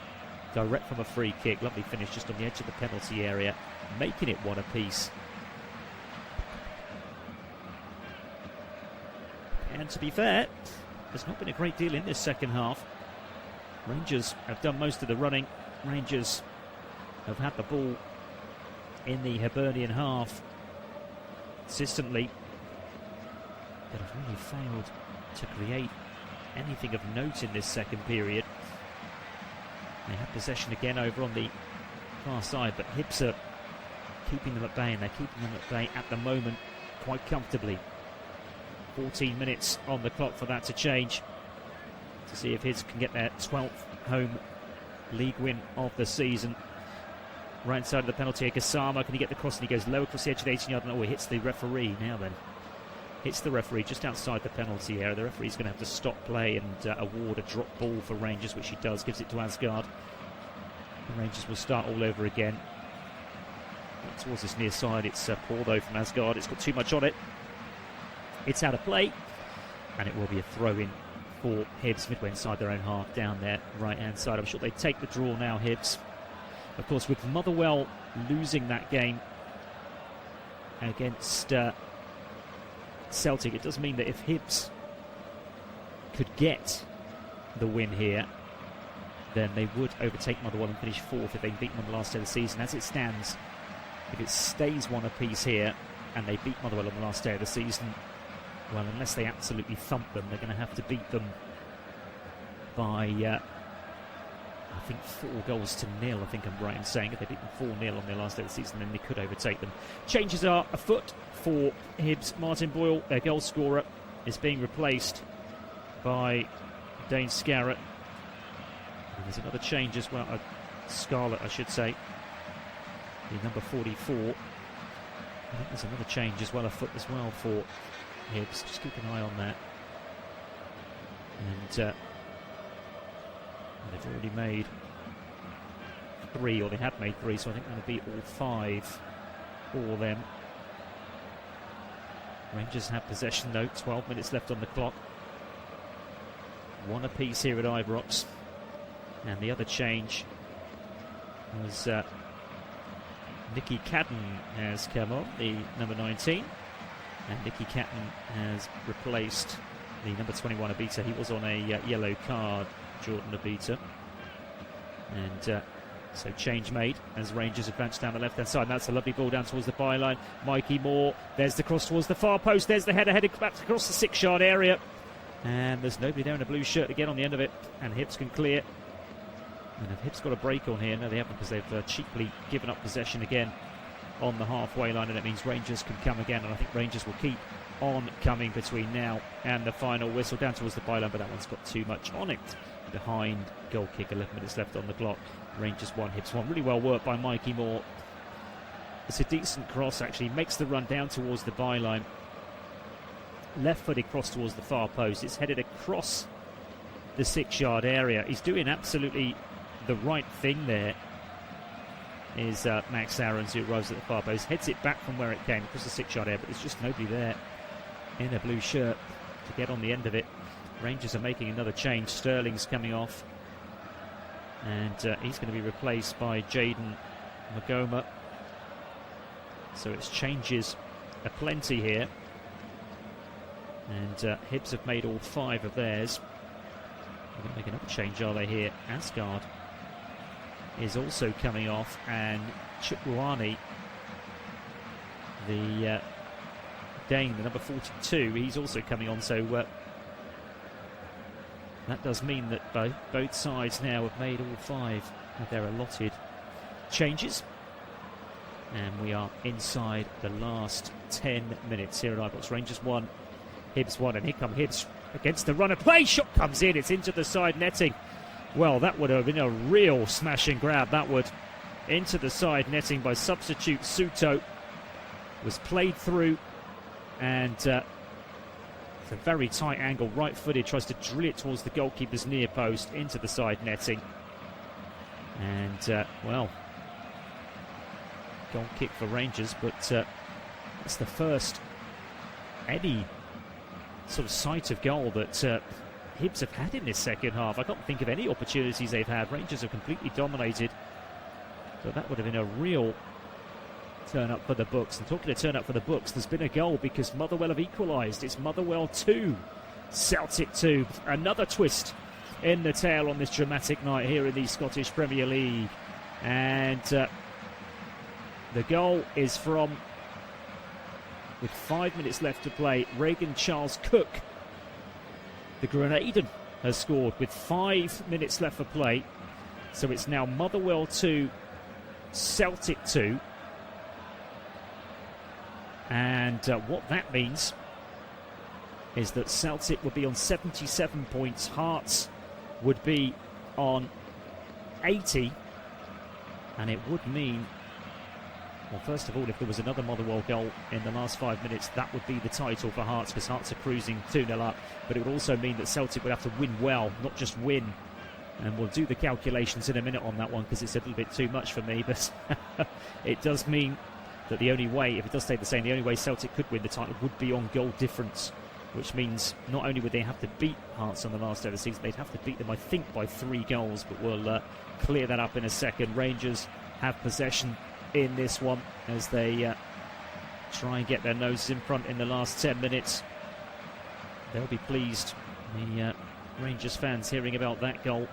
direct from a free kick. Lovely finish just on the edge of the penalty area, making it one apiece. And to be fair, there's not been a great deal in this second half. Rangers have done most of the running. Rangers have had the ball in the Hibernian half consistently, but have really failed to create anything of note in this second period. They have possession again over on the far side, but Hibs are keeping them at bay, and they're keeping them at bay at the moment quite comfortably. 14 minutes on the clock for that to change, to see if Hibs can get their 12th home league win of the season. Right side of the penalty, Gassama, can he get the cross? And he goes low across the edge of the 18-yard line. Oh, he hits the referee now then. Hits the referee just outside the penalty area. The referee's going to have to stop play and award a drop ball for Rangers, which he does. Gives it to Asgard. And Rangers will start all over again. Towards this near side, it's poor though from Asgard. It's got too much on it. It's out of play, and it will be a throw-in for Hibs midway inside their own half down their right-hand side. I'm sure they take the draw now, Hibs. Of course, with Motherwell losing that game against Celtic, it does mean that if Hibs could get the win here, then they would overtake Motherwell and finish fourth if they beat them on the last day of the season. As it stands, if it stays one apiece here and they beat Motherwell on the last day of the season, well, unless they absolutely thump them, they're going to have to beat them by, I think, 4-0. I think I'm right in saying. If they beat them 4-0 on their last day of the season, then they could overtake them. Changes are afoot for Hibs. Martin Boyle, their goal scorer, is being replaced by Dane Scarrett. And there's another change as well, Scarlett, I should say, the number 44. I think there's another change as well afoot as well for Hibs. Just keep an eye on that. And they've already made 3, or they have made 3, so I think that'll be all 5 for them. Rangers have possession though, 12 minutes left on the clock. 1 apiece here at Ibrox. And the other change was Nicky Cadden has come on, the number 19. And Nicky Cadden has replaced the number 21 Abita. He was on a yellow card, Jordan Abita. And so change made as Rangers advance down the left-hand side. And that's a lovely ball down towards the byline. Mikey Moore, there's the cross towards the far post. There's the header headed back across the 6-yard area. And there's nobody there in a blue shirt to get on the end of it. And Hibs can clear. And have Hibs got a break on here? No, they haven't, because they've cheaply given up possession again on the halfway line. And it means Rangers can come again. And I think Rangers will keep on coming between now and the final whistle. Down towards the byline, but that one's got too much on it. Behind goal kick, 11 minutes left on the clock. Rangers 1, Hibs 1. Really well worked by Mikey Moore. It's a decent cross, actually. Makes the run down towards the byline. Left-footed cross towards the far post. It's headed across the 6-yard area. He's doing absolutely the right thing there. Is Max Aarons, who arrives at the far post. Heads it back from where it came, across the 6-yard area, but there's just nobody there in a blue shirt to get on the end of it. Rangers are making another change. Sterling's coming off. And he's going to be replaced by Jaden Magoma. So it's changes aplenty here. And Hibs have made all 5 of theirs. They're going to make another change, are they, here? Asgard is also coming off. And Chukruani, the Dane, the number 42, he's also coming on. So that does mean that both sides now have made all 5 of their allotted changes. And we are inside the last 10 minutes here at Ibrox. Rangers 1, Hibs 1. And here come Hibs against the run of play. Shot comes in. It's into the side netting. Well, that would have been a real smash and grab. That would into the side netting by substitute Suto. Was played through. And it's a very tight angle, right-footed, tries to drill it towards the goalkeeper's near post into the side netting. And, well, goal kick for Rangers, but it's the first any sort of sight of goal that Hibs have had in this second half. I can't think of any opportunities they've had. Rangers have completely dominated, but that would have been a real turn up for the books. And talking to turn up for the books, there's been a goal because Motherwell have equalised. It's Motherwell 2, Celtic 2. Another twist in the tail on this dramatic night here in the Scottish Premier League. And the goal is from, with 5 minutes left to play, Reagan Charles Cook. The Grenadian has scored with 5 minutes left for play. So it's now Motherwell 2, Celtic 2. And what that means is that Celtic would be on 77 points, Hearts would be on 80, and it would mean, well, first of all, if there was another Motherwell goal in the last 5 minutes, that would be the title for Hearts, because Hearts are cruising 2-0 up, but it would also mean that Celtic would have to win well, not just win. And we'll do the calculations in a minute on that one, because it's a little bit too much for me, but it does mean that the only way, if it does stay the same, the only way Celtic could win the title would be on goal difference, which means not only would they have to beat Hearts on the last day of the season, they'd have to beat them, I think, by 3 goals, but we'll clear that up in a second. Rangers have possession in this one as they try and get their noses in front in the last 10 minutes. They'll be pleased, the Rangers fans, hearing about that goal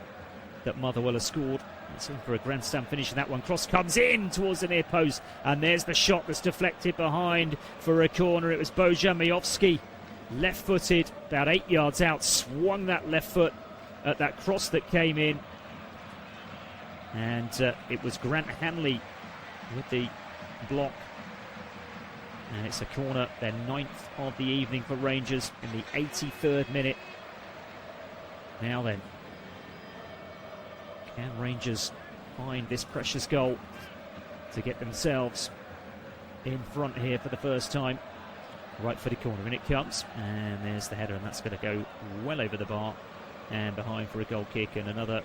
that Motherwell has scored. It's in for a grandstand finish, and that one cross comes in towards the near post, and there's the shot that's deflected behind for a corner. It was Bojan Miovski, left-footed, about 8 yards out, swung that left foot at that cross that came in, and it was Grant Hanley with the block, and it's a corner, their 9th of the evening for Rangers in the 83rd minute. Now then, can Rangers find this precious goal to get themselves in front here for the first time? Right-footed corner, and it comes, and there's the header, and that's going to go well over the bar and behind for a goal kick. And another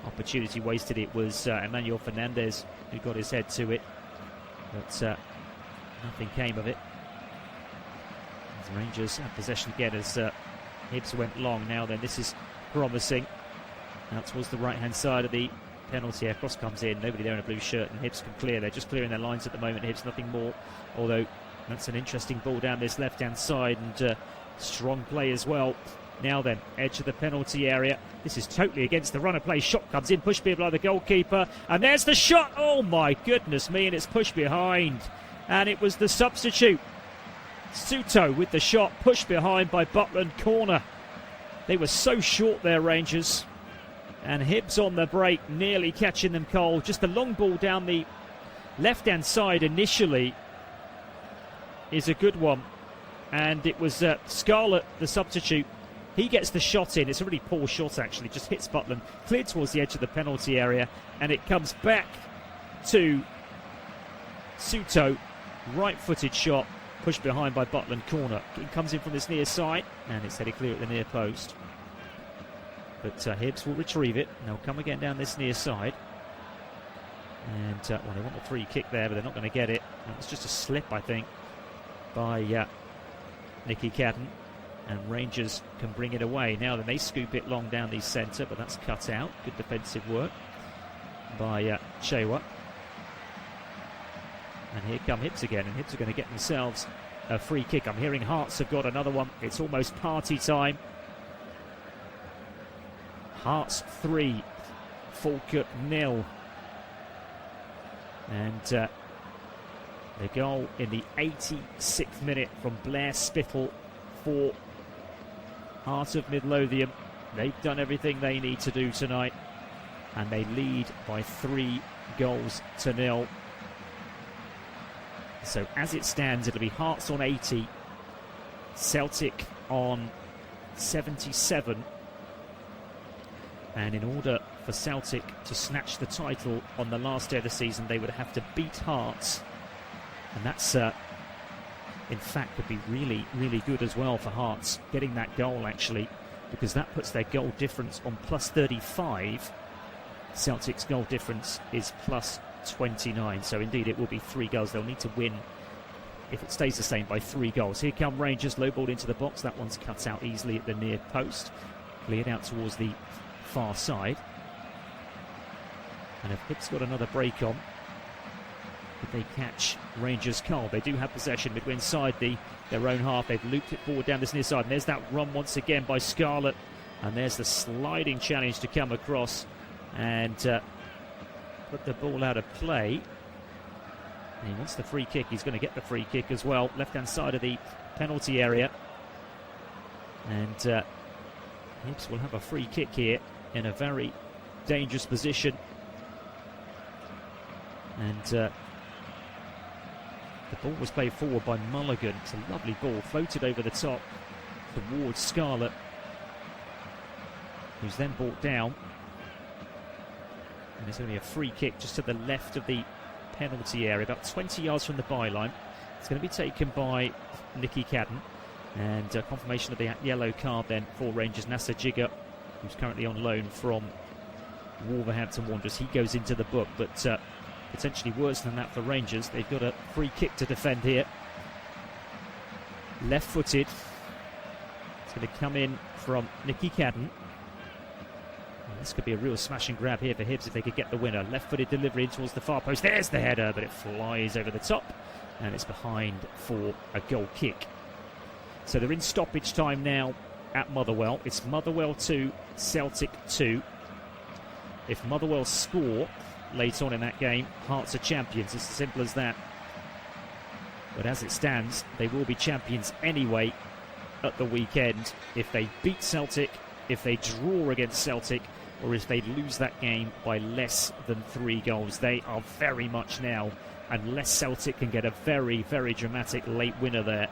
opportunity wasted. It was Emmanuel Fernandez who got his head to it, but nothing came of it. As Rangers have possession again as Hibs went long. Now then, this is promising. Out towards the right-hand side of the penalty area. Cross comes in, nobody there in a blue shirt, and Hibs can clear. They're just clearing their lines at the moment. Hibs, nothing more. Although that's an interesting ball down this left-hand side, and strong play as well. Now then, edge of the penalty area. This is totally against the run of play. Shot comes in, pushed behind the goalkeeper, and there's the shot. Oh my goodness me, and it's pushed behind. And it was the substitute, Suto, with the shot, pushed behind by Butland. Corner. They were so short there, Rangers. And Hibs on the break, nearly catching them cold. Just a long ball down the left-hand side initially is a good one. And it was Scarlett, the substitute. He gets the shot in. It's a really poor shot, actually. Just hits Butland, cleared towards the edge of the penalty area. And it comes back to Suto. Right-footed shot, pushed behind by Butland. Corner. It comes in from this near side, and it's headed clear at the near post. But Hibs will retrieve it, and they'll come again down this near side. And, well, they want the free kick there, but they're not going to get it. That was just a slip, I think, by Nicky Cadden. And Rangers can bring it away. Now then, they scoop it long down the centre, but that's cut out. Good defensive work by Shewa. And here come Hibs again, and Hibs are going to get themselves a free kick. I'm hearing Hearts have got another one. It's almost party time. Hearts 3, Falkirk 0. And the goal in the 86th minute from Blair Spittle for Heart of Midlothian. They've done everything they need to do tonight, and they lead by 3-0. So as it stands, it'll be Hearts on 80, Celtic on 77. And in order for Celtic to snatch the title on the last day of the season, they would have to beat Hearts. And that's, in fact, could be really, really good as well for Hearts, getting that goal, actually, because that puts their goal difference on plus 35. Celtic's goal difference is plus 29. So, indeed, it will be 3 goals. They'll need to win, if it stays the same, by 3 goals. Here come Rangers, low ball into the box. That one's cut out easily at the near post. Cleared out towards the far side. And if Hibs got another break on, could they catch Rangers cold? They do have possession midway inside their own half. They've looped it forward down this near side, and there's that run once again by Scarlett, and there's the sliding challenge to come across and put the ball out of play. And he wants the free kick. He's going to get the free kick as well, left hand side of the penalty area, and Hibs will have a free kick here in a very dangerous position. And the ball was played forward by Mulligan. It's a lovely ball, floated over the top towards Scarlett, who's then brought down. And there's going to be a free kick just to the left of the penalty area, about 20 yards from the byline. It's going to be taken by Nicky Cadden. And confirmation of the yellow card then for Rangers. Nasser Jigger, who's currently on loan from Wolverhampton Wanderers, he goes into the book, but potentially worse than that for Rangers. They've got a free kick to defend here. Left-footed. It's going to come in from Nicky Cadden. This could be a real smash and grab here for Hibs if they could get the winner. Left-footed delivery in towards the far post. There's the header, but it flies over the top, and it's behind for a goal kick. So they're in stoppage time now at Motherwell. It's Motherwell 2, Celtic 2. If Motherwell score late on in that game, Hearts are champions. It's as simple as that. But as it stands, they will be champions anyway at the weekend if they beat Celtic, if they draw against Celtic, or if they lose that game by less than 3 goals. They are very much now, unless Celtic can get a very, very dramatic late winner there,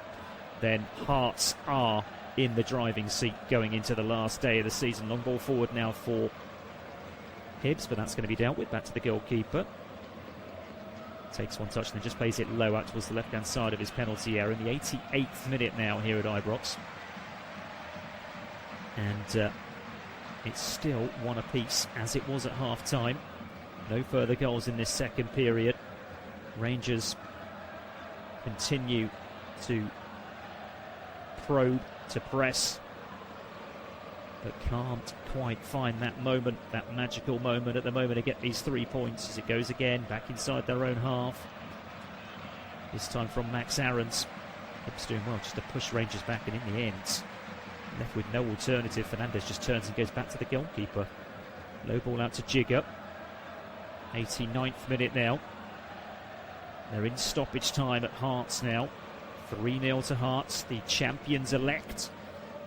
then Hearts are in the driving seat going into the last day of the season. Long ball forward now for Hibs, but that's going to be dealt with. Back to the goalkeeper. Takes one touch and then just plays it low out towards the left-hand side of his penalty area. In the 88th minute now here at Ibrox. And it's still 1 apiece as it was at half-time. No further goals in this second period. Rangers continue to probe, to press. but can't quite find that moment, that magical moment at the moment to get these 3 points as it goes again back inside their own half. This time from Max Aarons. Hibs doing well just to push Rangers back, and in the end, left with no alternative. Fernandez just turns and goes back to the goalkeeper. Low ball out to Jigger. 89th minute now. They're in stoppage time at Hearts now. 3-0 to Hearts, the champions elect.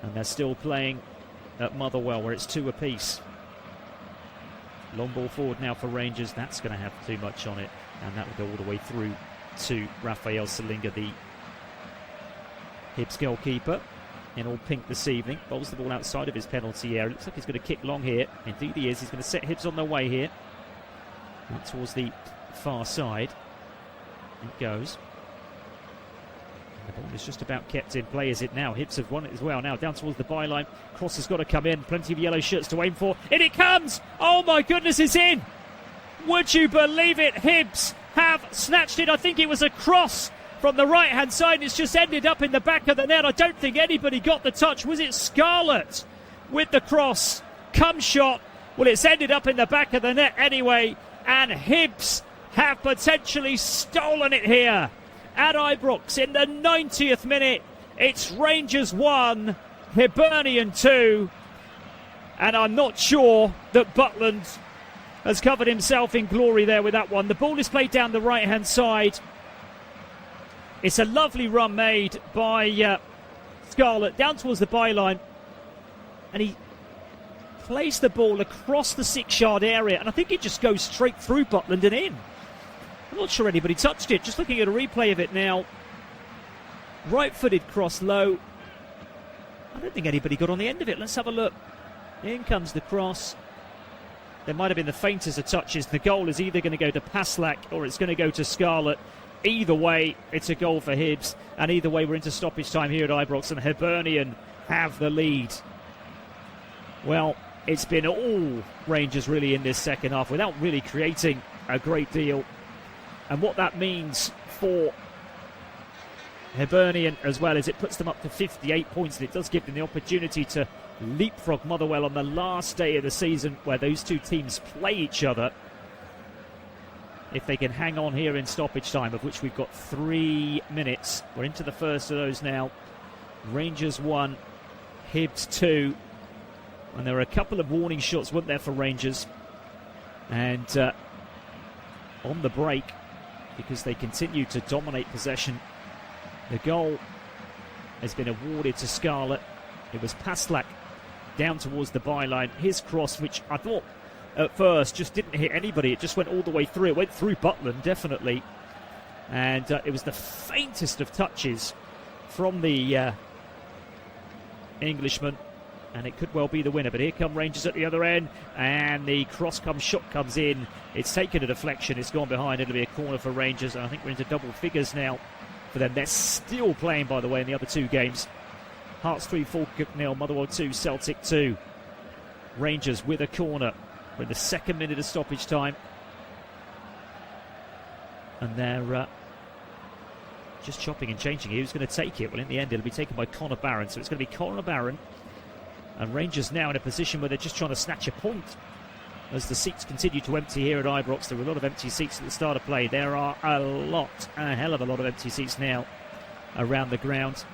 And they're still playing at Motherwell, where it's 2 apiece. Long ball forward now for Rangers. That's going to have too much on it. And that will go all the way through to Rafael Salinga, the Hibs goalkeeper, in all pink this evening. Bowls the ball outside of his penalty area. Looks like he's going to kick long here. Indeed he is. He's going to set Hibs on their way here. Out towards the far side. It goes. And the ball is just about kept in play, is it now? Hibs have won it as well. Now down towards the byline. Cross has got to come in. Plenty of yellow shirts to aim for. In it comes! Oh my goodness, it's in! Would you believe it? Hibs have snatched it. I think it was a cross from the right-hand side, and it's just ended up in the back of the net. I don't think anybody got the touch. Was it Scarlett with the cross? Come shot. Well, it's ended up in the back of the net anyway, and Hibs have potentially stolen it here at Ibrox in the 90th minute. It's Rangers 1, Hibernian 2, and I'm not sure that Butland has covered himself in glory there with that one. The ball is played down the right-hand side. It's a lovely run made by Scarlett down towards the byline, and he plays the ball across the 6-yard area, and I think it just goes straight through Butland and in. I'm not sure anybody touched it. Just looking at a replay of it now. Right-footed cross low. I don't think anybody got on the end of it. Let's have a look. In comes the cross. There might have been the faintest of touches. The goal is either going to go to Paslak or it's going to go to Scarlett. Either way, it's a goal for Hibs. And either way, we're into stoppage time here at Ibrox, and Hibernian have the lead. Well, it's been all Rangers really in this second half without really creating a great deal. And what that means for Hibernian as well is it puts them up to 58 points, and it does give them the opportunity to leapfrog Motherwell on the last day of the season where those two teams play each other. If they can hang on here in stoppage time, of which we've got 3 minutes. We're into the first of those now. Rangers 1, Hibs 2. And there were a couple of warning shots, weren't there, for Rangers? And on the break, because they continue to dominate possession, the goal has been awarded to Scarlett. It was Paslak down towards the byline. His cross, which I thought at first just didn't hit anybody. It just went all the way through. It went through Butland, definitely. And it was the faintest of touches from the Englishman. And it could well be the winner. But here come Rangers at the other end. And the shot comes in. It's taken a deflection. It's gone behind. It'll be a corner for Rangers. And I think we're into double figures now for them. They're still playing, by the way, in the other two games. Hearts 3, Falkirk 0, Motherwell 2, Celtic 2. Rangers with a corner. We're in the second minute of stoppage time. And they're just chopping and changing. Who's going to take it? Well, in the end, it'll be taken by Connor Barron. So it's going to be Connor Barron. And Rangers now in a position where they're just trying to snatch a point. As the seats continue to empty here at Ibrox, there were a lot of empty seats at the start of play. There are a hell of a lot of empty seats now around the ground.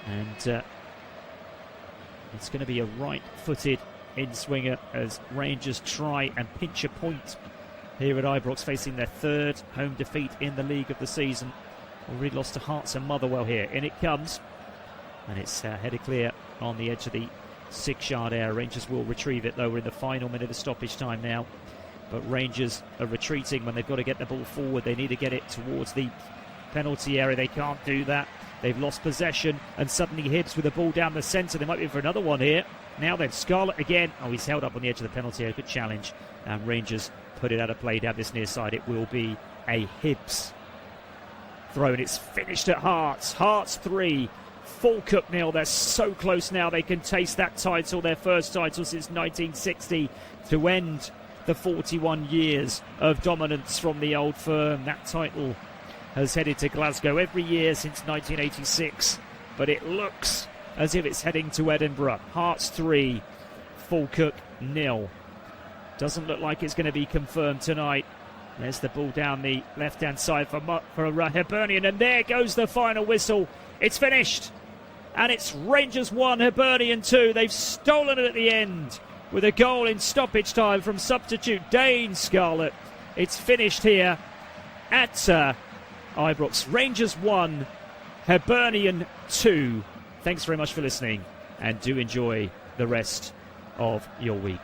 And it's going to be a right-footed in-swinger as Rangers try and pinch a point here at Ibrox, facing their third home defeat in the league of the season. Already lost to Hearts and Motherwell here. In it comes, and it's headed clear on the edge of the 6-yard area. Rangers will retrieve it, though. We're in the final minute of stoppage time now. But Rangers are retreating when they've got to get the ball forward. They need to get it towards the penalty area. They can't do that. They've lost possession, and suddenly Hibs with the ball down the centre. They might be in for another one here. Now then, Scarlett again. Oh, he's held up on the edge of the penalty area. Good challenge. And Rangers put it out of play down this near side. It will be a Hibs throw, and it's finished at Hearts. Hearts 3, Falkirk 0. They're so close now. They can taste that title, their first title since 1960, to end the 41 years of dominance from the old firm. That title has headed to Glasgow every year since 1986, but it looks as if it's heading to Edinburgh. Hearts 3, Falkirk 0. Doesn't look like it's going to be confirmed tonight. There's the ball down the left-hand side for Hibernian, and there goes the final whistle. It's finished, and it's Rangers 1, Hibernian 2. They've stolen it at the end with a goal in stoppage time from substitute Dane Scarlett. It's finished here at Ibrox. Rangers 1, Hibernian 2. Thanks very much for listening, and do enjoy the rest of your week.